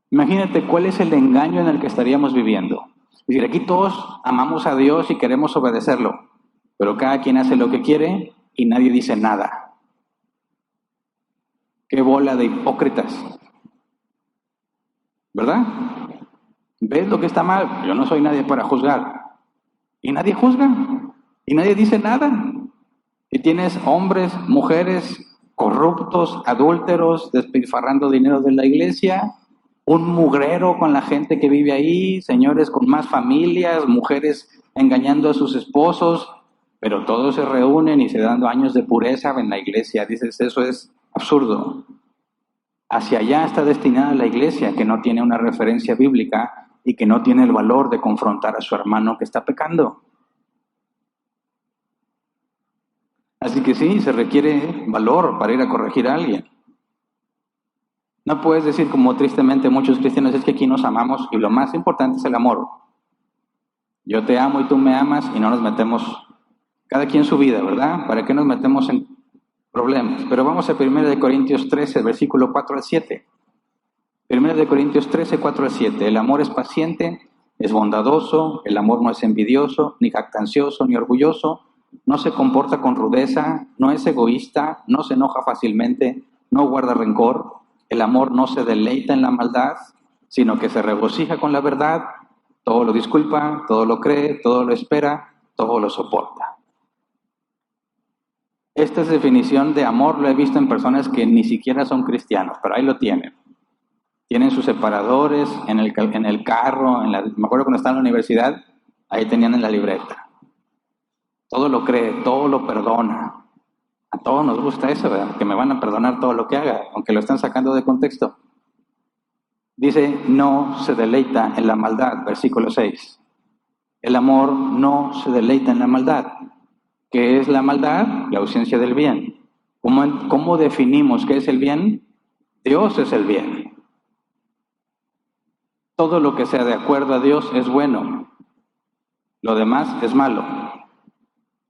[SPEAKER 1] Imagínate cuál es el engaño en el que estaríamos viviendo. Es decir, aquí todos amamos a Dios y queremos obedecerlo, pero cada quien hace lo que quiere y nadie dice nada. ¡Qué bola de hipócritas! ¿Verdad? ¿Ves lo que está mal? Yo no soy nadie para juzgar. Y nadie juzga. Y nadie dice nada. Y tienes hombres, mujeres corruptos, adúlteros, despilfarrando dinero de la iglesia, un mugrero con la gente que vive ahí, señores con más familias, mujeres engañando a sus esposos, pero todos se reúnen y se dan años de pureza en la iglesia. Dices, eso es absurdo. Hacia allá está destinada la iglesia, que no tiene una referencia bíblica y que no tiene el valor de confrontar a su hermano que está pecando. Así que sí, se requiere valor para ir a corregir a alguien. No puedes decir, como tristemente muchos cristianos, es que aquí nos amamos y lo más importante es el amor. Yo te amo y tú me amas y no nos metemos, cada quien su vida, ¿verdad? ¿Para qué nos metemos en problemas? Pero vamos a 1 Corintios 13, versículo 4 al 7. 1 Corintios 13, 4 al 7. El amor es paciente, es bondadoso, el amor no es envidioso, ni jactancioso, ni orgulloso, no se comporta con rudeza, no es egoísta, no se enoja fácilmente, no guarda rencor. El amor no se deleita en la maldad, sino que se regocija con la verdad, todo lo disculpa, todo lo cree, todo lo espera, todo lo soporta. Esta definición de amor lo he visto en personas que ni siquiera son cristianos, pero ahí lo tienen. Tienen sus separadores en el carro, me acuerdo cuando estaba en la universidad, ahí tenían en la libreta. Todo lo cree, todo lo perdona. A todos nos gusta eso, ¿verdad? Que me van a perdonar todo lo que haga, aunque lo están sacando de contexto. Dice, no se deleita en la maldad, versículo 6. El amor no se deleita en la maldad. ¿Qué es la maldad? La ausencia del bien. ¿Cómo definimos qué es el bien? Dios es el bien. Todo lo que sea de acuerdo a Dios es bueno. Lo demás es malo.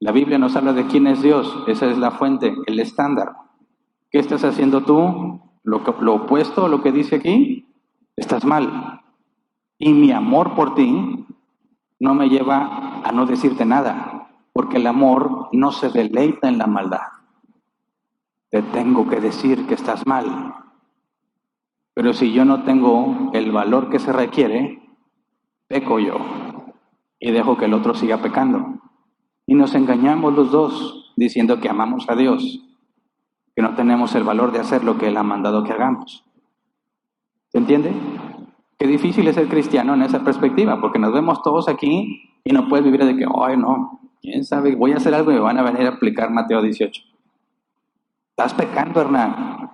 [SPEAKER 1] La Biblia nos habla de quién es Dios. Esa es la fuente, el estándar. ¿Qué estás haciendo tú? Lo opuesto a lo que dice aquí, estás mal. Y mi amor por ti no me lleva a no decirte nada, porque el amor no se deleita en la maldad. Te tengo que decir que estás mal. Pero si yo no tengo el valor que se requiere, peco yo y dejo que el otro siga pecando. Y nos engañamos los dos diciendo que amamos a Dios, que no tenemos el valor de hacer lo que Él ha mandado que hagamos. ¿Se entiende? Qué difícil es ser cristiano en esa perspectiva, porque nos vemos todos aquí y no puedes vivir de que, ay no, quién sabe, voy a hacer algo y me van a venir a aplicar Mateo 18. Estás pecando, Hernán.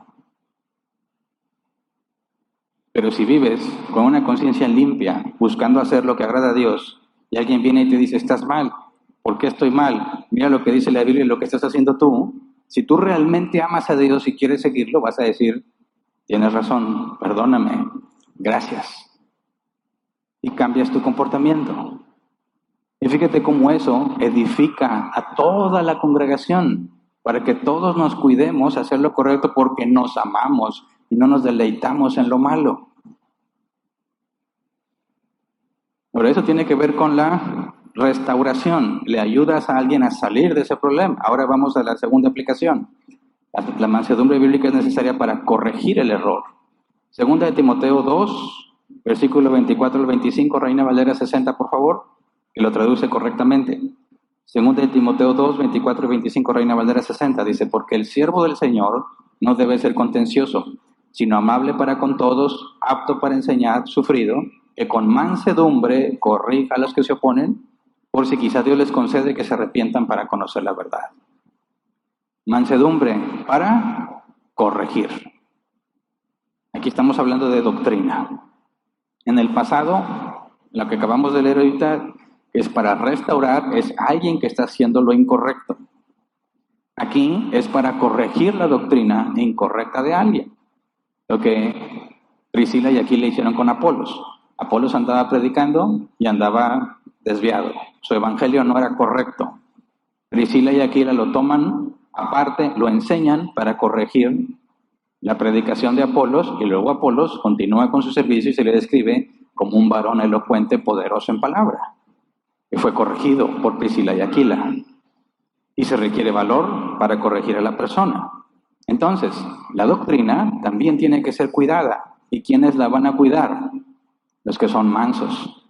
[SPEAKER 1] Pero si vives con una conciencia limpia, buscando hacer lo que agrada a Dios, y alguien viene y te dice, estás mal, ¿por qué estoy mal? Mira lo que dice la Biblia y lo que estás haciendo tú. Si tú realmente amas a Dios y quieres seguirlo, vas a decir, tienes razón, perdóname, gracias. Y cambias tu comportamiento. Y fíjate cómo eso edifica a toda la congregación, para que todos nos cuidemos, hacer lo correcto porque nos amamos y no nos deleitamos en lo malo. Por eso tiene que ver con la restauración. Le ayudas a alguien a salir de ese problema. Ahora vamos a la segunda aplicación. La mansedumbre bíblica es necesaria para corregir el error. Segunda de Timoteo 2, versículo 24 al 25, Reina Valera 60, por favor, que lo traduce correctamente. Segunda de Timoteo 2, 24 y 25, Reina Valera 60, dice, porque el siervo del Señor no debe ser contencioso, sino amable para con todos, apto para enseñar, sufrido, que con mansedumbre corrija a los que se oponen, por si quizá Dios les concede que se arrepientan para conocer la verdad. Mansedumbre para corregir. Aquí estamos hablando de doctrina. En el pasado, lo que acabamos de leer ahorita, es para restaurar, es alguien que está haciendo lo incorrecto. Aquí es para corregir la doctrina incorrecta de alguien. Lo que Priscila y Aquila hicieron con Apolos. Apolos andaba predicando y andaba desviado. Su evangelio no era correcto. Priscila y Aquila lo toman aparte, lo enseñan para corregir la predicación de Apolos, y luego Apolos continúa con su servicio y se le describe como un varón elocuente, poderoso en palabra, que fue corregido por Priscila y Aquila. Y se requiere valor para corregir a la persona. Entonces, la doctrina también tiene que ser cuidada. ¿Y quiénes la van a cuidar? Los que son mansos,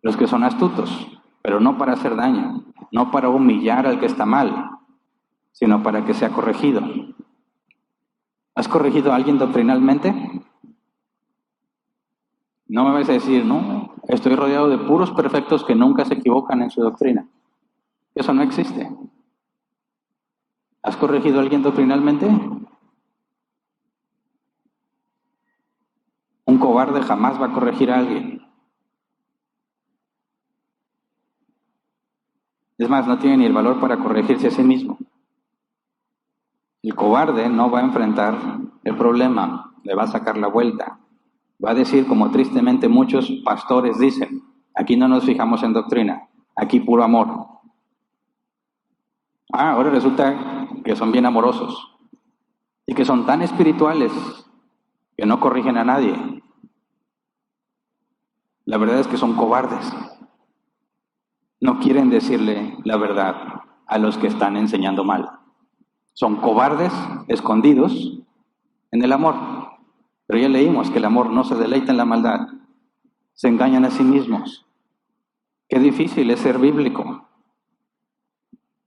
[SPEAKER 1] los que son astutos, pero no para hacer daño, no para humillar al que está mal, sino para que sea corregido. ¿Has corregido a alguien doctrinalmente? No me vas a decir, no, estoy rodeado de puros perfectos que nunca se equivocan en su doctrina. Eso no existe. ¿Has corregido a alguien doctrinalmente? Un cobarde jamás va a corregir a alguien. Es más, no tiene ni el valor para corregirse a sí mismo. El cobarde no va a enfrentar el problema, le va a sacar la vuelta. Va a decir, como tristemente muchos pastores dicen, aquí no nos fijamos en doctrina, aquí puro amor. Ahora resulta que son bien amorosos y que son tan espirituales que no corrigen a nadie. La verdad es que son cobardes. No quieren decirle la verdad a los que están enseñando mal. Son cobardes escondidos en el amor. Pero ya leímos que el amor no se deleita en la maldad. Se engañan a sí mismos. Qué difícil es ser bíblico.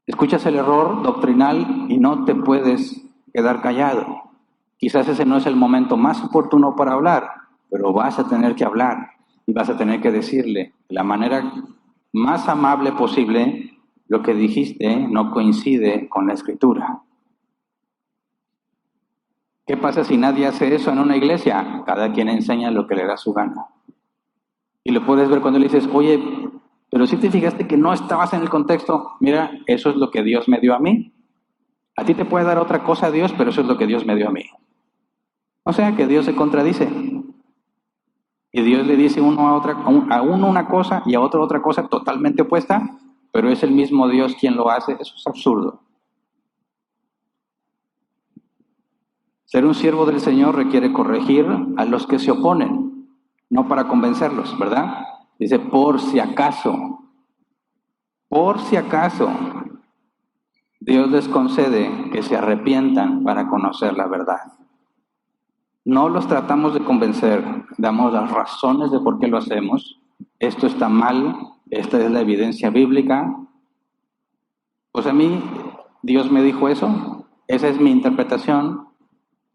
[SPEAKER 1] Escuchas el error doctrinal y no te puedes quedar callado. Quizás ese no es el momento más oportuno para hablar, pero vas a tener que hablar y vas a tener que decirle de la manera más amable posible, lo que dijiste no coincide con la Escritura. ¿Qué pasa si nadie hace eso en una iglesia? Cada quien enseña lo que le da su gana. Y lo puedes ver cuando le dices, oye, pero si te fijaste que no estabas en el contexto, mira, eso es lo que Dios me dio a mí. A ti te puede dar otra cosa Dios, pero eso es lo que Dios me dio a mí. O sea que Dios se contradice. Y Dios le dice a uno una cosa y a otro otra cosa totalmente opuesta, pero es el mismo Dios quien lo hace. Eso es absurdo. Ser un siervo del Señor requiere corregir a los que se oponen, no para convencerlos, ¿verdad? Dice, por si acaso, Dios les concede que se arrepientan para conocer la verdad. No los tratamos de convencer, damos las razones de por qué lo hacemos. Esto está mal, esta es la evidencia bíblica. Pues a mí, Dios me dijo eso, esa es mi interpretación.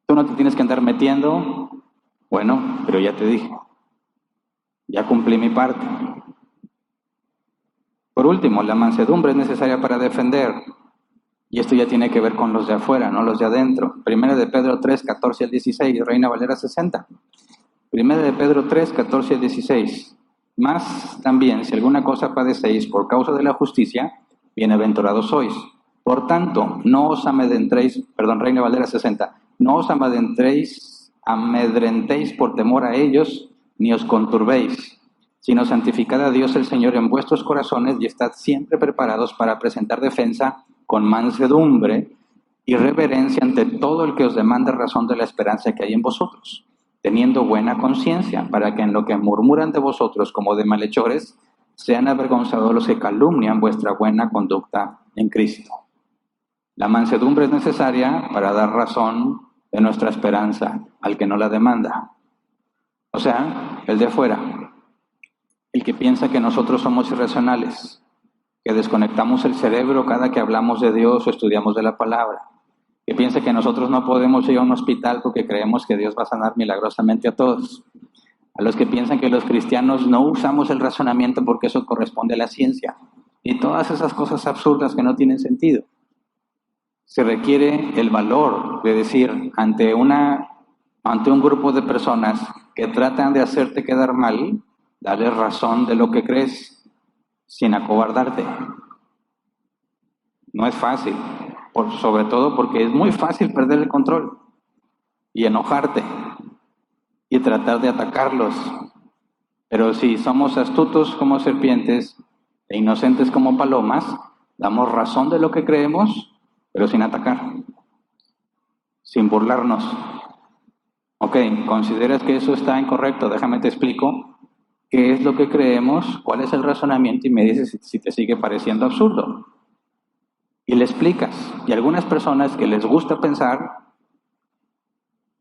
[SPEAKER 1] Tú no te tienes que andar metiendo. Bueno, pero ya te dije, ya cumplí mi parte. Por último, la mansedumbre es necesaria para defender. Y esto ya tiene que ver con los de afuera, no los de adentro. Primera de Pedro 3, 14 al 16, Reina Valera 60. Primera de Pedro 3, 14 al 16. Más también, si alguna cosa padecéis por causa de la justicia, bienaventurados sois. Por tanto, no os amedrentéis, Reina Valera 60, no os amedrentéis por temor a ellos, ni os conturbéis, sino santificad a Dios el Señor en vuestros corazones y estad siempre preparados para presentar defensa con mansedumbre y reverencia ante todo el que os demande razón de la esperanza que hay en vosotros, teniendo buena conciencia, para que en lo que murmuran de vosotros como de malhechores, sean avergonzados los que calumnian vuestra buena conducta en Cristo. La mansedumbre es necesaria para dar razón de nuestra esperanza al que no la demanda. O sea, el de afuera, el que piensa que nosotros somos irracionales, que desconectamos el cerebro cada que hablamos de Dios o estudiamos de la palabra, que piensa que nosotros no podemos ir a un hospital porque creemos que Dios va a sanar milagrosamente a todos, a los que piensan que los cristianos no usamos el razonamiento porque eso corresponde a la ciencia, y todas esas cosas absurdas que no tienen sentido. Se requiere el valor de decir ante un grupo de personas que tratan de hacerte quedar mal, darles razón de lo que crees sin acobardarte. No es fácil, sobre todo porque es muy fácil perder el control y enojarte y tratar de atacarlos. Pero si somos astutos como serpientes e inocentes como palomas, damos razón de lo que creemos, pero sin atacar, sin burlarnos. Ok, consideras que eso está incorrecto, déjame te explico qué es lo que creemos, cuál es el razonamiento y me dices si te sigue pareciendo absurdo. Y le explicas. Y algunas personas que les gusta pensar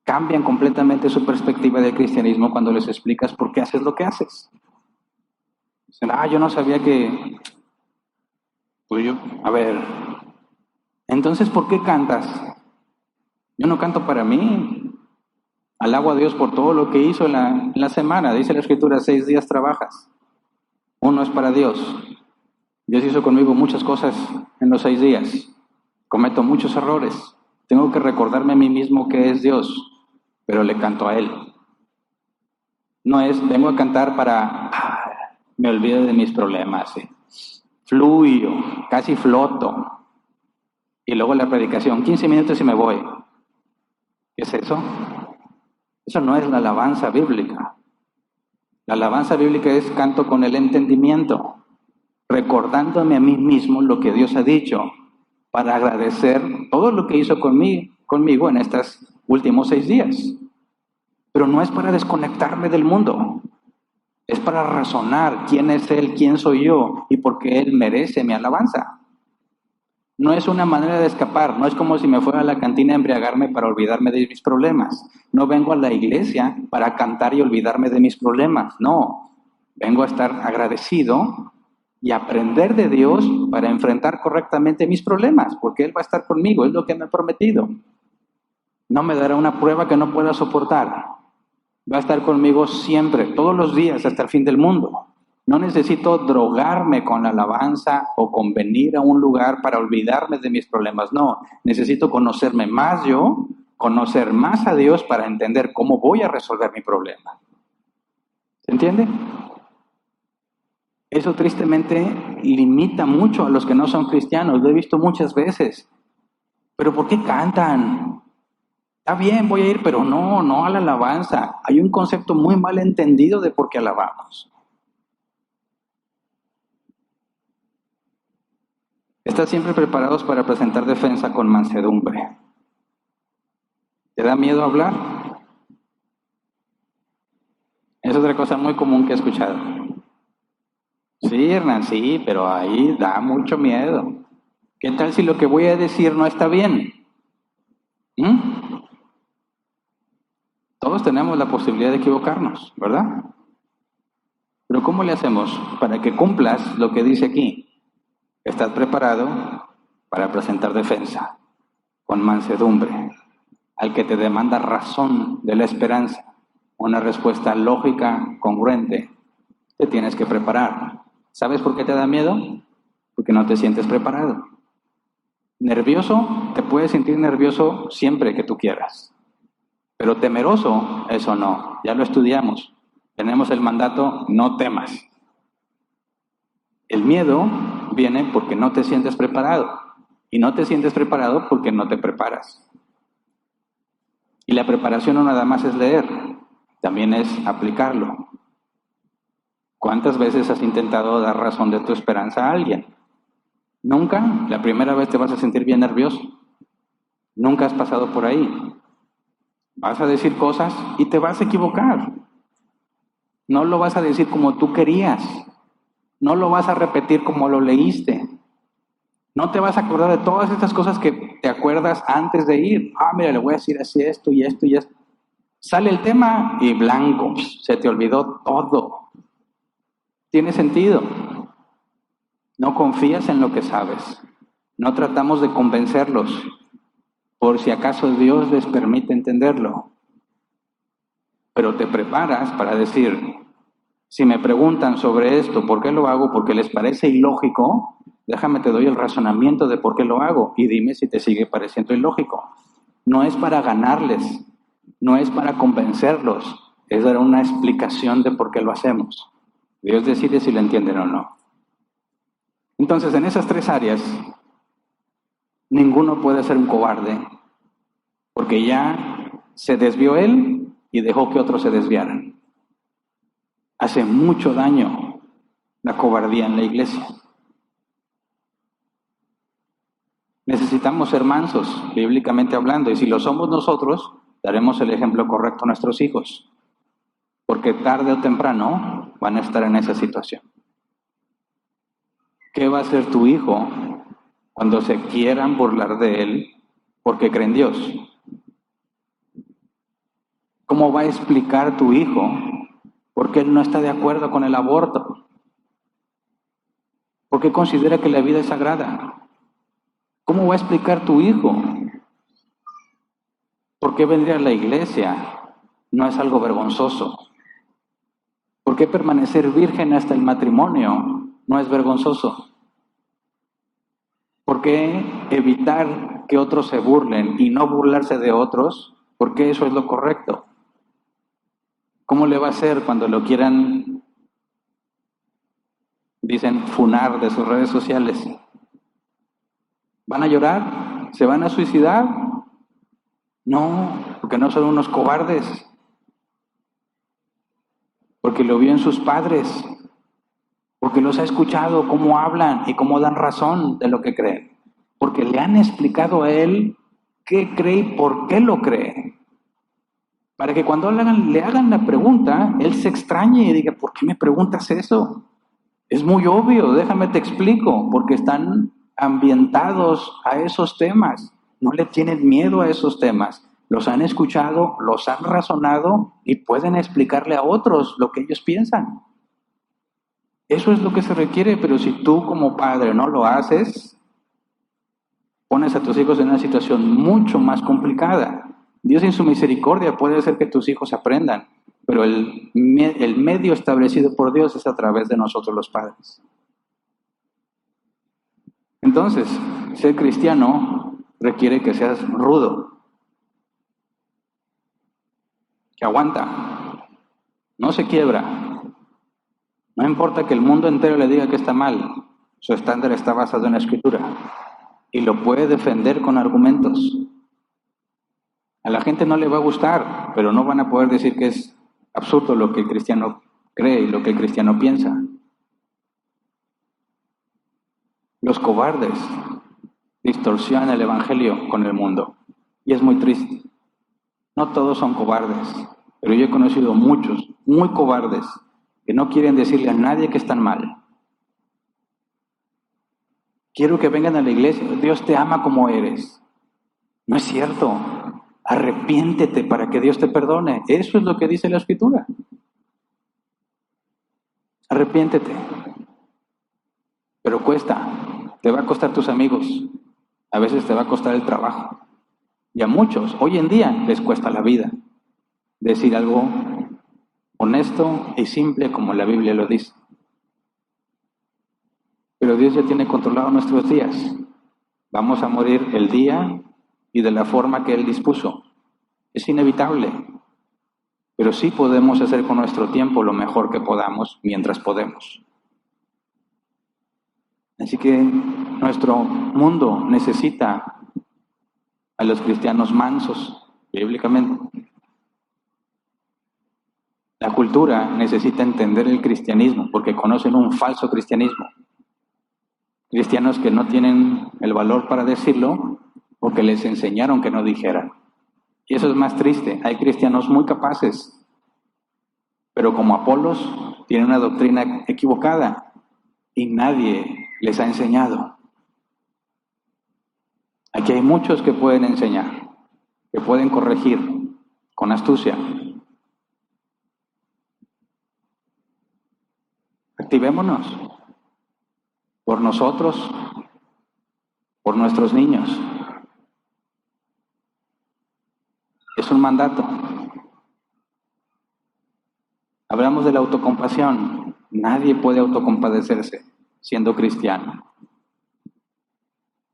[SPEAKER 1] cambian completamente su perspectiva del cristianismo cuando les explicas por qué haces lo que haces. Dicen, yo no sabía que... Pues yo, a ver, entonces ¿por qué cantas? Yo no canto para mí. Alabo a Dios por todo lo que hizo en la semana. Dice la Escritura, 6 días trabajas. Uno es para Dios. Dios hizo conmigo muchas cosas en los 6 días. Cometo muchos errores. Tengo que recordarme a mí mismo que es Dios, pero le canto a Él. No es, vengo a cantar para, me olvido de mis problemas. Fluyo, casi floto. Y luego la predicación, 15 minutos y me voy. ¿Qué es eso? Eso no es la alabanza bíblica. La alabanza bíblica es canto con el entendimiento, recordándome a mí mismo lo que Dios ha dicho, para agradecer todo lo que hizo conmigo en estos últimos 6 días. Pero no es para desconectarme del mundo, es para razonar quién es Él, quién soy yo y por qué Él merece mi alabanza. No es una manera de escapar, no es como si me fuera a la cantina a embriagarme para olvidarme de mis problemas. No vengo a la iglesia para cantar y olvidarme de mis problemas, no. Vengo a estar agradecido y aprender de Dios para enfrentar correctamente mis problemas, porque Él va a estar conmigo, es lo que me ha prometido. No me dará una prueba que no pueda soportar. Va a estar conmigo siempre, todos los días, hasta el fin del mundo. No necesito drogarme con la alabanza o con venir a un lugar para olvidarme de mis problemas. No, necesito conocerme más yo, conocer más a Dios para entender cómo voy a resolver mi problema. ¿Se entiende? Eso tristemente limita mucho a los que no son cristianos. Lo he visto muchas veces. ¿Pero por qué cantan? Está bien, voy a ir, pero no a la alabanza. Hay un concepto muy mal entendido de por qué alabamos. Están siempre preparados para presentar defensa con mansedumbre. ¿Te da miedo hablar? Es otra cosa muy común que he escuchado. Sí, Hernán, sí, pero ahí da mucho miedo. ¿Qué tal si lo que voy a decir no está bien? Todos tenemos la posibilidad de equivocarnos, ¿verdad? Pero ¿cómo le hacemos para que cumplas lo que dice aquí? Estás preparado para presentar defensa con mansedumbre al que te demanda razón de la esperanza, una respuesta lógica, congruente. Te tienes que preparar. ¿Sabes por qué te da miedo? Porque no te sientes preparado. Nervioso, te puedes sentir nervioso siempre que tú quieras. Pero temeroso, eso no. Ya lo estudiamos. Tenemos el mandato, no temas. El miedo viene porque no te sientes preparado. Y no te sientes preparado porque no te preparas. Y la preparación no nada más es leer, también es aplicarlo. ¿Cuántas veces has intentado dar razón de tu esperanza a alguien? Nunca. La primera vez te vas a sentir bien nervioso. Nunca has pasado por ahí. Vas a decir cosas y te vas a equivocar. No lo vas a decir como tú querías. No lo vas a repetir como lo leíste. No te vas a acordar de todas estas cosas que te acuerdas antes de ir. Mira, le voy a decir así esto y esto y esto. Sale el tema y blanco. Se te olvidó todo. ¿Tiene sentido? No confías en lo que sabes. No tratamos de convencerlos. por si acaso Dios les permite entenderlo. Pero te preparas para decir, si me preguntan sobre esto, ¿por qué lo hago? Porque les parece ilógico, déjame te doy el razonamiento de por qué lo hago y dime si te sigue pareciendo ilógico. No es para ganarles, no es para convencerlos, es dar una explicación de por qué lo hacemos. Dios decide si lo entienden o no. Entonces, en esas tres áreas, ninguno puede ser un cobarde, porque ya se desvió él y dejó que otros se desviaran. Hace mucho daño la cobardía en la iglesia. Necesitamos ser mansos, bíblicamente hablando, y si lo somos nosotros, daremos el ejemplo correcto a nuestros hijos, porque tarde o temprano van a estar en esa situación. ¿Qué va a hacer tu hijo cuando se quieran burlar de él porque cree en Dios? ¿Cómo va a explicar tu hijo por qué él no está de acuerdo con el aborto? ¿Por qué considera que la vida es sagrada? ¿Cómo va a explicar tu hijo por qué venir a la iglesia no es algo vergonzoso? ¿Por qué permanecer virgen hasta el matrimonio no es vergonzoso? ¿Por qué evitar que otros se burlen y no burlarse de otros? ¿Por qué eso es lo correcto? ¿Cómo le va a hacer cuando lo quieran, dicen, funar de sus redes sociales? ¿Van a llorar? ¿Se van a suicidar? No, porque no son unos cobardes. Porque lo vio en sus padres. Porque los ha escuchado cómo hablan y cómo dan razón de lo que creen. Porque le han explicado a él qué cree y por qué lo cree. Para que cuando le hagan la pregunta, él se extrañe y diga, ¿por qué me preguntas eso? Es muy obvio, déjame te explico, porque están ambientados a esos temas, no le tienen miedo a esos temas, los han escuchado, los han razonado y pueden explicarle a otros lo que ellos piensan. Eso es lo que se requiere, pero si tú como padre no lo haces, pones a tus hijos en una situación mucho más complicada. Dios en su misericordia puede hacer que tus hijos aprendan, pero el medio establecido por Dios es a través de nosotros los padres. Entonces, ser cristiano requiere que seas rudo, que aguanta, no se quiebra. No importa que el mundo entero le diga que está mal, su estándar está basado en la Escritura y lo puede defender con argumentos. A la gente no le va a gustar, pero no van a poder decir que es absurdo lo que el cristiano cree y lo que el cristiano piensa. Los cobardes distorsionan el evangelio con el mundo y es muy triste. No todos son cobardes, pero yo he conocido muchos muy cobardes que no quieren decirle a nadie que están mal. Quiero que vengan a la iglesia, Dios te ama como eres. No es cierto. Arrepiéntete para que Dios te perdone. Eso es lo que dice la Escritura. Arrepiéntete. Pero cuesta. Te va a costar tus amigos. A veces te va a costar el trabajo. Y a muchos, hoy en día, les cuesta la vida. Decir algo honesto y simple como la Biblia lo dice. Pero Dios ya tiene controlado nuestros días. Vamos a morir el día y de la forma que Él dispuso. Es inevitable. Pero sí podemos hacer con nuestro tiempo lo mejor que podamos mientras podemos. Así que nuestro mundo necesita a los cristianos mansos, bíblicamente. La cultura necesita entender el cristianismo porque conocen un falso cristianismo. Cristianos que no tienen el valor para decirlo porque les enseñaron que no dijeran. Y eso es más triste. Hay cristianos muy capaces, pero como Apolos tienen una doctrina equivocada y nadie les ha enseñado. Aquí hay muchos que pueden enseñar, que pueden corregir con astucia. Activémonos por nosotros, por nuestros niños. mandato. Hablamos de la autocompasión. Nadie puede autocompadecerse siendo cristiano.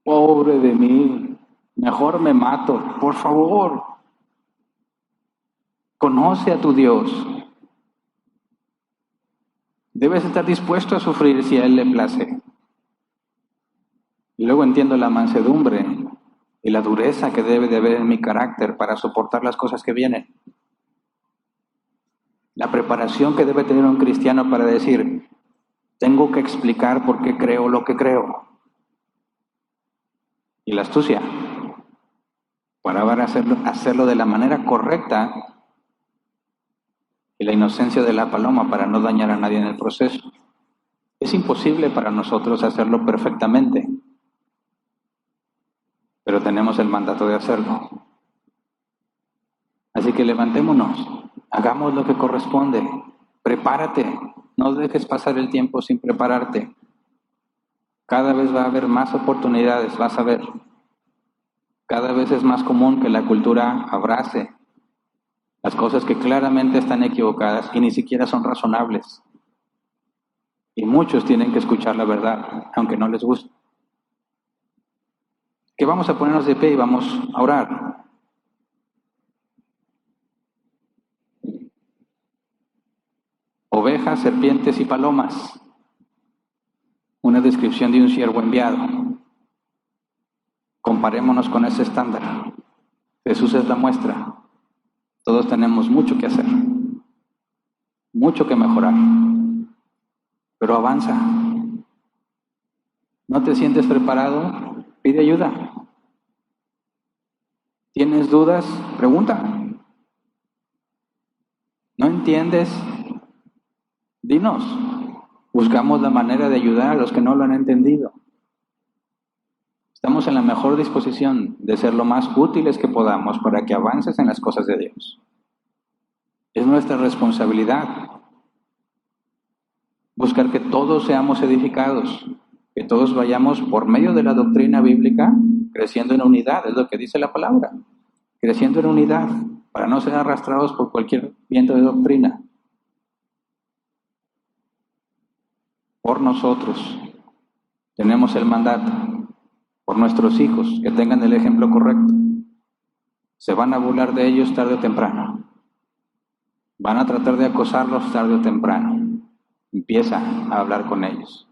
[SPEAKER 1] Pobre de mí, mejor me mato, por favor. Conoce a tu Dios. Debes estar dispuesto a sufrir si a Él le place. Y luego entiendo la mansedumbre y la dureza que debe de haber en mi carácter para soportar las cosas que vienen. La preparación que debe tener un cristiano para decir, tengo que explicar por qué creo lo que creo. Y la astucia para hacerlo de la manera correcta y la inocencia de la paloma para no dañar a nadie en el proceso. Es imposible para nosotros hacerlo perfectamente, pero tenemos el mandato de hacerlo. Así que levantémonos, hagamos lo que corresponde, prepárate, no dejes pasar el tiempo sin prepararte. Cada vez va a haber más oportunidades, vas a ver. Cada vez es más común que la cultura abrace las cosas que claramente están equivocadas y ni siquiera son razonables. Y muchos tienen que escuchar la verdad, aunque no les guste. Que vamos a ponernos de pie y vamos a orar. Ovejas, serpientes y palomas. Una descripción de un siervo enviado. Comparémonos con ese estándar. Jesús es la muestra. Todos tenemos mucho que hacer, mucho que mejorar, pero avanza. ¿No te sientes preparado? Pide ayuda. ¿Tienes dudas? Pregunta. ¿No entiendes? Dinos. Buscamos la manera de ayudar a los que no lo han entendido. Estamos en la mejor disposición de ser lo más útiles que podamos para que avances en las cosas de Dios. Es nuestra responsabilidad buscar que todos seamos edificados, que todos vayamos por medio de la doctrina bíblica creciendo en unidad, es lo que dice la palabra, creciendo en unidad para no ser arrastrados por cualquier viento de doctrina. Por nosotros tenemos el mandato, por nuestros hijos, que tengan el ejemplo correcto. Se van a burlar de ellos tarde o temprano. Van a tratar de acosarlos tarde o temprano. Empieza a hablar con ellos.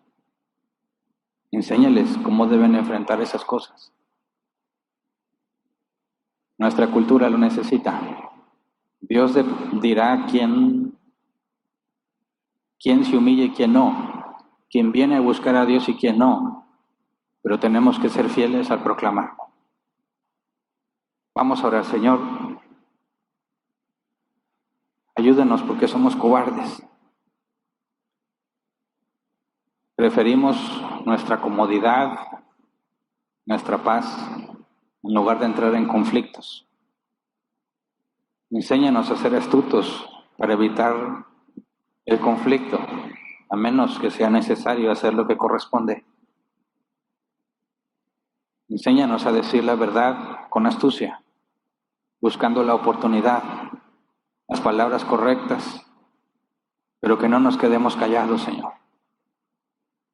[SPEAKER 1] Enséñales cómo deben enfrentar esas cosas. Nuestra cultura lo necesita. Dios dirá quién se humilla y quién no, quién viene a buscar a Dios y quién no, pero tenemos que ser fieles al proclamarlo. Vamos a orar. Señor, ayúdanos porque somos cobardes. Preferimos nuestra comodidad, nuestra paz, en lugar de entrar en conflictos. Enséñanos a ser astutos para evitar el conflicto, a menos que sea necesario hacer lo que corresponde. Enséñanos a decir la verdad con astucia, buscando la oportunidad, las palabras correctas, pero que no nos quedemos callados, Señor.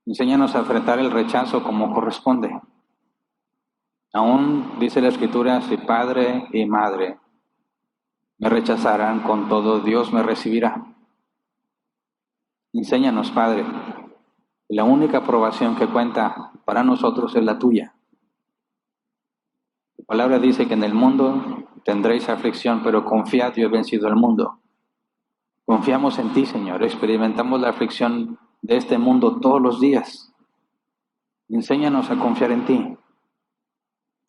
[SPEAKER 1] Enséñanos a enfrentar el rechazo como corresponde. Aún dice la Escritura, si padre y madre me rechazarán, con todo Dios me recibirá. Enséñanos, Padre, la única aprobación que cuenta para nosotros es la tuya. La palabra dice que en el mundo tendréis aflicción, pero confiad, yo he vencido al mundo. Confiamos en ti, Señor, experimentamos la aflicción de este mundo todos los días. Enséñanos a confiar en ti,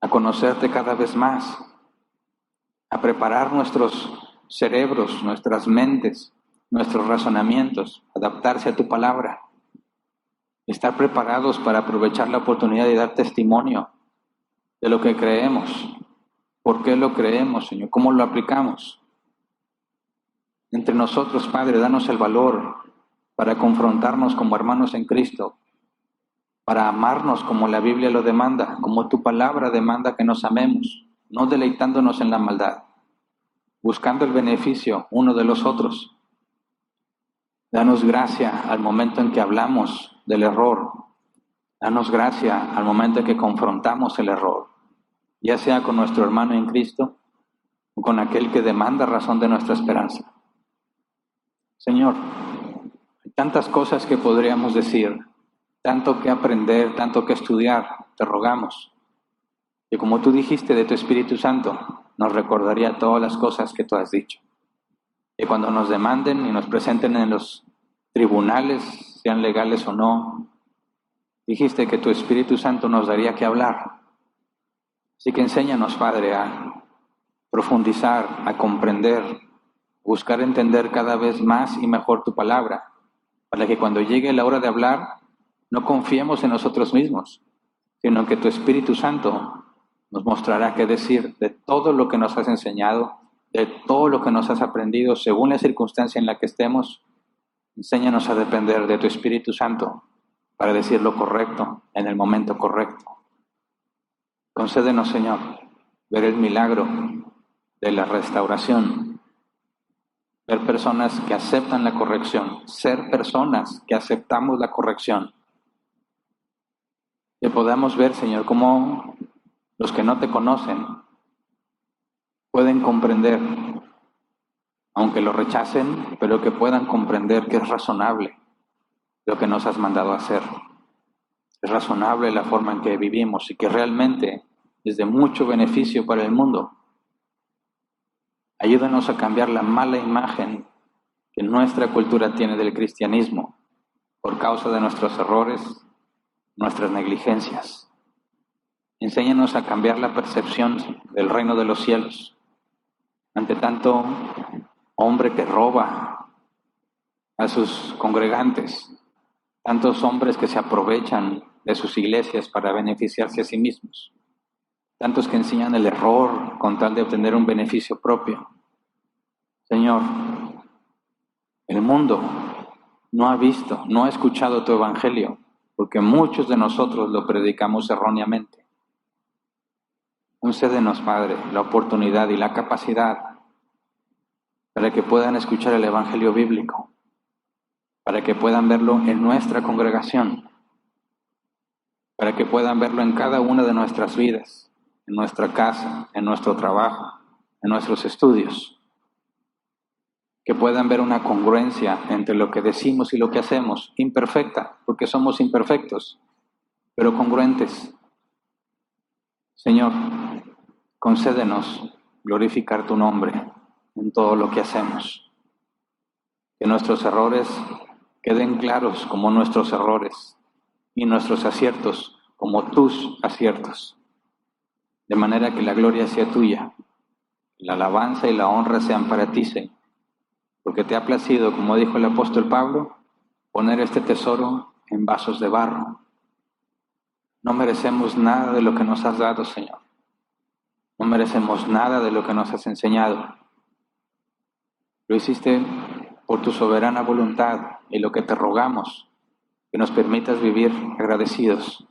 [SPEAKER 1] a conocerte cada vez más, a preparar nuestros cerebros, nuestras mentes, nuestros razonamientos, adaptarse a tu palabra, estar preparados para aprovechar la oportunidad de dar testimonio de lo que creemos, por qué lo creemos, Señor, cómo lo aplicamos. Entre nosotros, Padre, danos el valor para confrontarnos como hermanos en Cristo, para amarnos como la Biblia lo demanda, como tu palabra demanda que nos amemos, no deleitándonos en la maldad. buscando el beneficio uno de los otros. Danos gracia al momento en que hablamos del error. Danos gracia al momento en que confrontamos el error, ya sea con nuestro hermano en Cristo o con aquel que demanda razón de nuestra esperanza. Señor, hay tantas cosas que podríamos decir, tanto que aprender, tanto que estudiar. Te rogamos que, como tú dijiste de tu Espíritu Santo, nos recordaría todas las cosas que tú has dicho. Que cuando nos demanden y nos presenten en los tribunales, sean legales o no, dijiste que tu Espíritu Santo nos daría que hablar. Así que enséñanos, Padre, a profundizar, a comprender, buscar entender cada vez más y mejor tu palabra, para que cuando llegue la hora de hablar, no confiemos en nosotros mismos, sino que tu Espíritu Santo nos mostrará qué decir de todo lo que nos has enseñado, de todo lo que nos has aprendido, según la circunstancia en la que estemos. Enséñanos a depender de tu Espíritu Santo para decir lo correcto en el momento correcto. Concédenos, Señor, ver el milagro de la restauración, ver personas que aceptan la corrección, ser personas que aceptamos la corrección. Que podamos ver, Señor, cómo los que no te conocen pueden comprender, aunque lo rechacen, pero que puedan comprender que es razonable lo que nos has mandado a hacer. Es razonable la forma en que vivimos y que realmente es de mucho beneficio para el mundo. Ayúdanos a cambiar la mala imagen que nuestra cultura tiene del cristianismo por causa de nuestros errores, nuestras negligencias. Enséñanos a cambiar la percepción del reino de los cielos ante tanto hombre que roba a sus congregantes, tantos hombres que se aprovechan de sus iglesias para beneficiarse a sí mismos, tantos que enseñan el error con tal de obtener un beneficio propio. Señor, el mundo no ha visto, no ha escuchado tu evangelio, porque muchos de nosotros lo predicamos erróneamente. Concédenos, Padre, la oportunidad y la capacidad para que puedan escuchar el evangelio bíblico, para que puedan verlo en nuestra congregación, para que puedan verlo en cada una de nuestras vidas, en nuestra casa, en nuestro trabajo, en nuestros estudios. Que puedan ver una congruencia entre lo que decimos y lo que hacemos, imperfecta, porque somos imperfectos, pero congruentes. Señor, concédenos glorificar tu nombre en todo lo que hacemos. Que nuestros errores queden claros como nuestros errores y nuestros aciertos como tus aciertos, de manera que la gloria sea tuya, la alabanza y la honra sean para ti, Señor. Porque te ha placido, como dijo el apóstol Pablo, poner este tesoro en vasos de barro. No merecemos nada de lo que nos has dado, Señor. No merecemos nada de lo que nos has enseñado. Lo hiciste por tu soberana voluntad y lo que te rogamos, que nos permitas vivir agradecidos,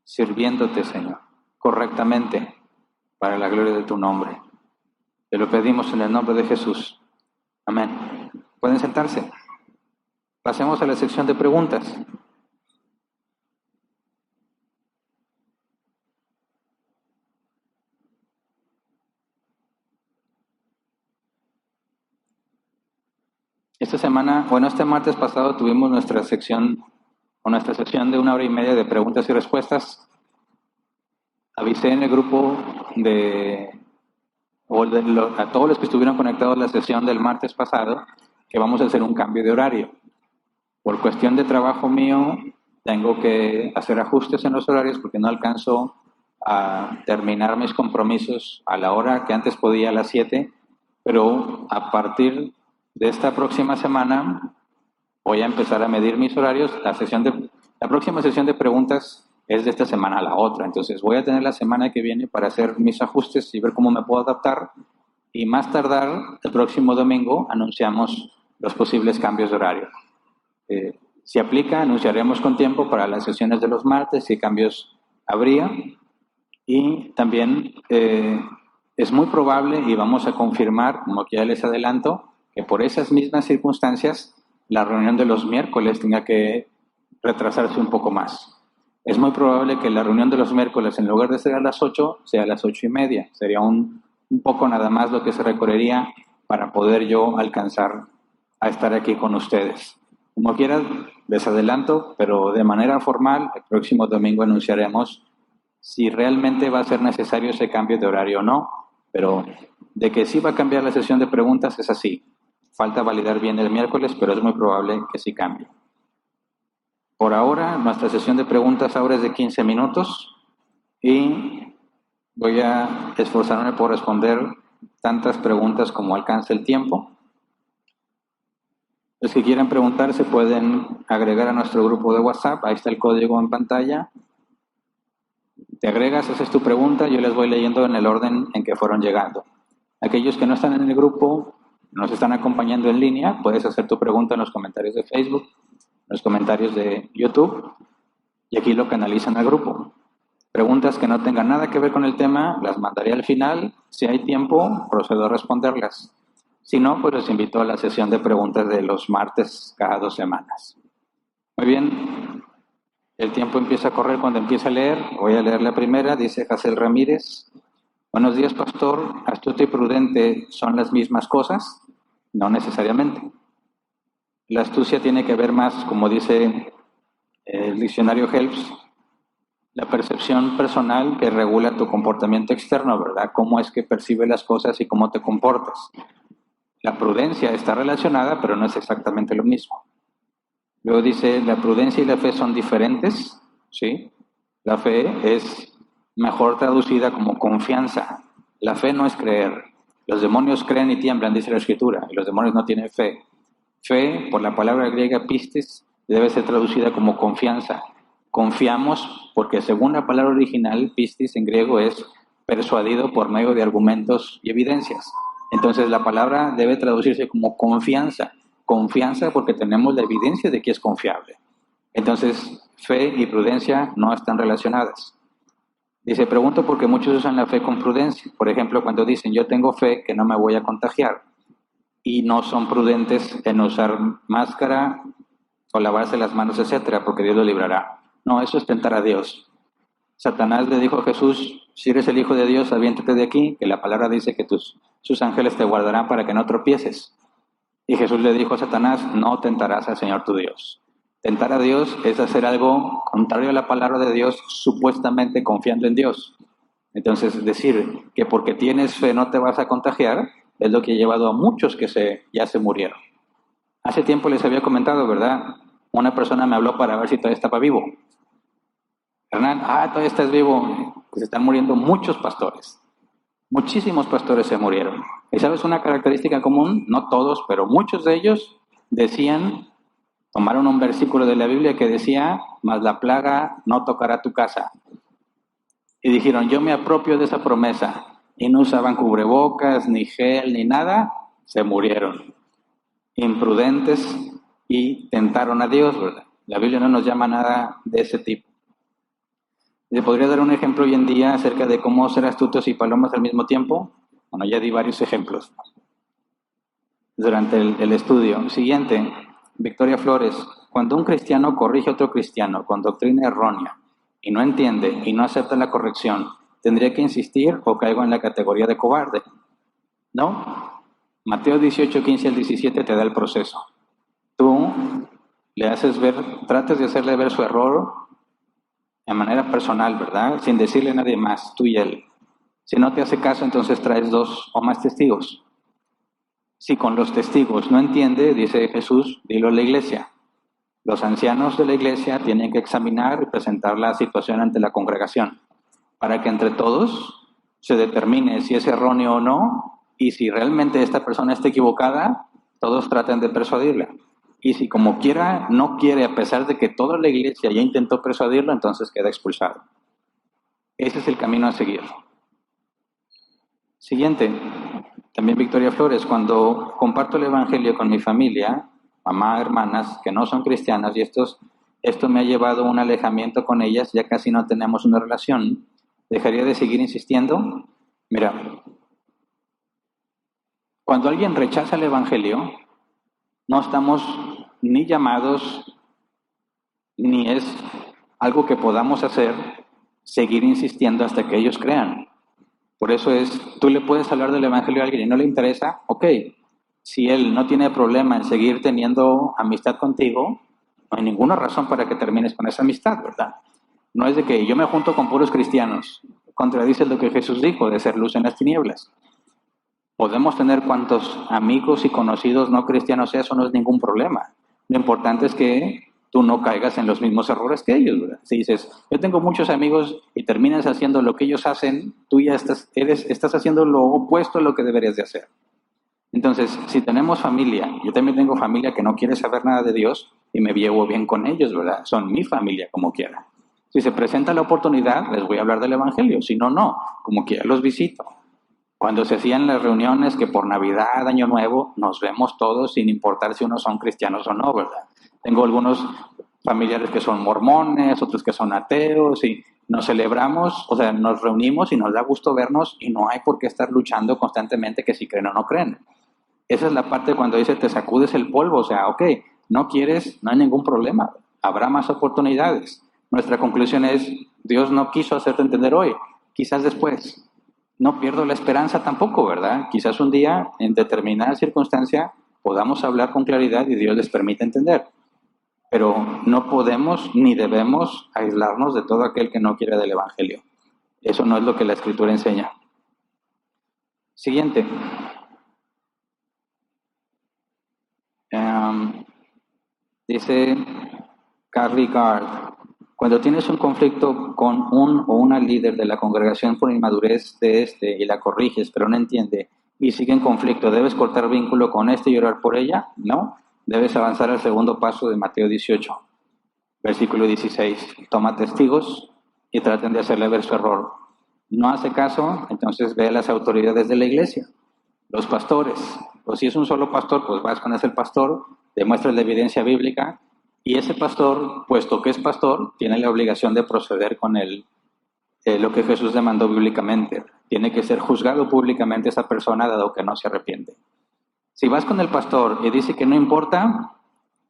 [SPEAKER 1] sirviéndote, Señor, correctamente, para la gloria de tu nombre. Te lo pedimos en el nombre de Jesús. Amén. ¿Pueden sentarse? Pasemos a la sección de preguntas. Esta semana, este martes pasado tuvimos nuestra sección de 1 hora y media de preguntas y respuestas. Avisé en el grupo a todos los que estuvieron conectados a la sesión del martes pasado que vamos a hacer un cambio de horario. Por cuestión de trabajo mío, tengo que hacer ajustes en los horarios porque no alcanzo a terminar mis compromisos a la hora que antes podía, a las 7, pero a partir de esta próxima semana voy a empezar a medir mis horarios. La próxima sesión de preguntas es de esta semana a la otra, entonces voy a tener la semana que viene para hacer mis ajustes y ver cómo me puedo adaptar, y más tardar el próximo domingo anunciamos los posibles cambios de horario. Si aplica, anunciaremos con tiempo para las sesiones de los martes si cambios habría, y también Es muy probable, y vamos a confirmar, como que ya les adelanto, que por esas mismas circunstancias la reunión de los miércoles tenga que retrasarse un poco más. Es muy probable que la reunión de los miércoles, en lugar de ser a las 8, sea a las 8:30. Sería un poco nada más lo que se recorrería para poder yo alcanzar a estar aquí con ustedes. Como quieran, les adelanto, pero de manera formal, el próximo domingo anunciaremos si realmente va a ser necesario ese cambio de horario o no, pero de que sí va a cambiar la sesión de preguntas es así. Falta validar bien el miércoles, pero es muy probable que sí cambie. Por ahora, nuestra sesión de preguntas ahora es de 15 minutos y voy a esforzarme por responder tantas preguntas como alcance el tiempo. Los que quieran preguntar se pueden agregar a nuestro grupo de WhatsApp, ahí está el código en pantalla. Te agregas, haces tu pregunta, yo les voy leyendo en el orden en que fueron llegando. Aquellos que no están en el grupo, nos están acompañando en línea, puedes hacer tu pregunta en los comentarios de Facebook, en los comentarios de YouTube, y aquí lo canalizan al grupo. Preguntas que no tengan nada que ver con el tema, las mandaré al final. Si hay tiempo, procedo a responderlas. Si no, pues les invito a la sesión de preguntas de los martes cada 2 semanas. Muy bien, el tiempo empieza a correr cuando empieza a leer. Voy a leer la primera, dice Jacel Ramírez. Buenos días, pastor. ¿Astuto y prudente son las mismas cosas? No necesariamente. La astucia tiene que ver más, como dice el diccionario Helps, la percepción personal que regula tu comportamiento externo, ¿verdad? Cómo es que percibes las cosas y cómo te comportas. La prudencia está relacionada, pero no es exactamente lo mismo. Luego dice, la prudencia y la fe son diferentes, ¿sí? La fe es mejor traducida como confianza. La fe no es creer. Los demonios creen y tiemblan, dice la Escritura, y los demonios no tienen fe. Fe, por la palabra griega pistis, debe ser traducida como confianza. Confiamos porque según la palabra original, pistis en griego es persuadido por medio de argumentos y evidencias. Entonces la palabra debe traducirse como confianza. Confianza porque tenemos la evidencia de que es confiable. Entonces, fe y prudencia no están relacionadas. Dice, pregunto porque muchos usan la fe con prudencia. Por ejemplo, cuando dicen, yo tengo fe que no me voy a contagiar. Y no son prudentes en usar máscara o lavarse las manos, etcétera, porque Dios lo librará. No, eso es tentar a Dios. Satanás le dijo a Jesús, si eres el Hijo de Dios, aviéntate de aquí, que la palabra dice que sus ángeles te guardarán para que no tropieces. Y Jesús le dijo a Satanás, no tentarás al Señor tu Dios. Tentar a Dios es hacer algo contrario a la palabra de Dios, supuestamente confiando en Dios. Entonces, decir que porque tienes fe no te vas a contagiar, es lo que ha llevado a muchos que ya se murieron. Hace tiempo les había comentado, ¿verdad? Una persona me habló para ver si todavía estaba vivo. Hernán, todavía estás vivo. Pues están muriendo muchos pastores. Muchísimos pastores se murieron. ¿Y sabes una característica común? No todos, pero muchos de ellos tomaron un versículo de la Biblia que decía, mas la plaga no tocará tu casa. Y dijeron, yo me apropio de esa promesa. Y no usaban cubrebocas, ni gel, ni nada. Se murieron. Imprudentes y tentaron a Dios, ¿verdad? La Biblia no nos llama nada de ese tipo. ¿Le podría dar un ejemplo hoy en día acerca de cómo ser astutos y palomas al mismo tiempo? Bueno, ya di varios ejemplos durante el estudio. Siguiente, Victoria Flores. Cuando un cristiano corrige a otro cristiano con doctrina errónea y no entiende y no acepta la corrección, ¿tendría que insistir o caigo en la categoría de cobarde? ¿No? Mateo 18, 15 al 17 te da el proceso. Tú le haces ver, tratas de hacerle ver su error de manera personal, ¿verdad? Sin decirle a nadie más, tú y él. Si no te hace caso, entonces traes 2 o más testigos. Si con los testigos no entiende, dice Jesús, dilo a la iglesia. Los ancianos de la iglesia tienen que examinar y presentar la situación ante la congregación, para que entre todos se determine si es erróneo o no, y si realmente esta persona está equivocada, todos traten de persuadirla. Y si como quiera, no quiere, a pesar de que toda la iglesia ya intentó persuadirlo, entonces queda expulsado. Ese es el camino a seguir. Siguiente, también Victoria Flores, cuando comparto el evangelio con mi familia, mamá, hermanas, que no son cristianas, y esto me ha llevado a un alejamiento con ellas, ya casi no tenemos una relación, ¿dejaría de seguir insistiendo? Mira, Cuando alguien rechaza el Evangelio, no estamos ni llamados, ni es algo que podamos hacer, seguir insistiendo hasta que ellos crean. Por eso tú le puedes hablar del Evangelio a alguien y no le interesa, ok. Si él no tiene problema en seguir teniendo amistad contigo, no hay ninguna razón para que termines con esa amistad, ¿verdad? No es de que yo me junto con puros cristianos. Contradice lo que Jesús dijo de ser luz en las tinieblas. Podemos tener cuantos amigos y conocidos no cristianos sea, eso no es ningún problema. Lo importante es que tú no caigas en los mismos errores que ellos, ¿verdad? Si dices, yo tengo muchos amigos y terminas haciendo lo que ellos hacen, tú ya estás haciendo lo opuesto a lo que deberías de hacer. Entonces, si tenemos familia, yo también tengo familia que no quiere saber nada de Dios y me llevo bien con ellos, ¿verdad? Son mi familia como quiera. Si se presenta la oportunidad, les voy a hablar del Evangelio. Si no, no. Como quiera los visito. Cuando se hacían las reuniones que por Navidad, Año Nuevo, nos vemos todos sin importar si unos son cristianos o no, ¿verdad? Tengo algunos familiares que son mormones, otros que son ateos y nos celebramos, o sea, nos reunimos y nos da gusto vernos y no hay por qué estar luchando constantemente que si creen o no creen. Esa es la parte cuando dice te sacudes el polvo, o sea, ok, no quieres, no hay ningún problema, habrá más oportunidades. Nuestra conclusión es, Dios no quiso hacerte entender hoy, quizás después. No pierdo la esperanza tampoco, ¿verdad? Quizás un día, en determinada circunstancia, podamos hablar con claridad y Dios les permite entender. Pero no podemos ni debemos aislarnos de todo aquel que no quiere del Evangelio. Eso no es lo que la Escritura enseña. Siguiente. Dice Carly Gard, cuando tienes un conflicto con un o una líder de la congregación por inmadurez de y la corriges, pero no entiende, y sigue en conflicto, ¿debes cortar vínculo con y orar por ella? No, debes avanzar al segundo paso de Mateo 18, versículo 16. Toma testigos y traten de hacerle ver su error. No hace caso, entonces ve a las autoridades de la iglesia, los pastores, o si es un solo pastor, pues vas con ese pastor, demuestras la evidencia bíblica, y ese pastor, puesto que es pastor, tiene la obligación de proceder con lo que Jesús demandó bíblicamente. Tiene que ser juzgado públicamente esa persona, dado que no se arrepiente. Si vas con el pastor y dice que no importa,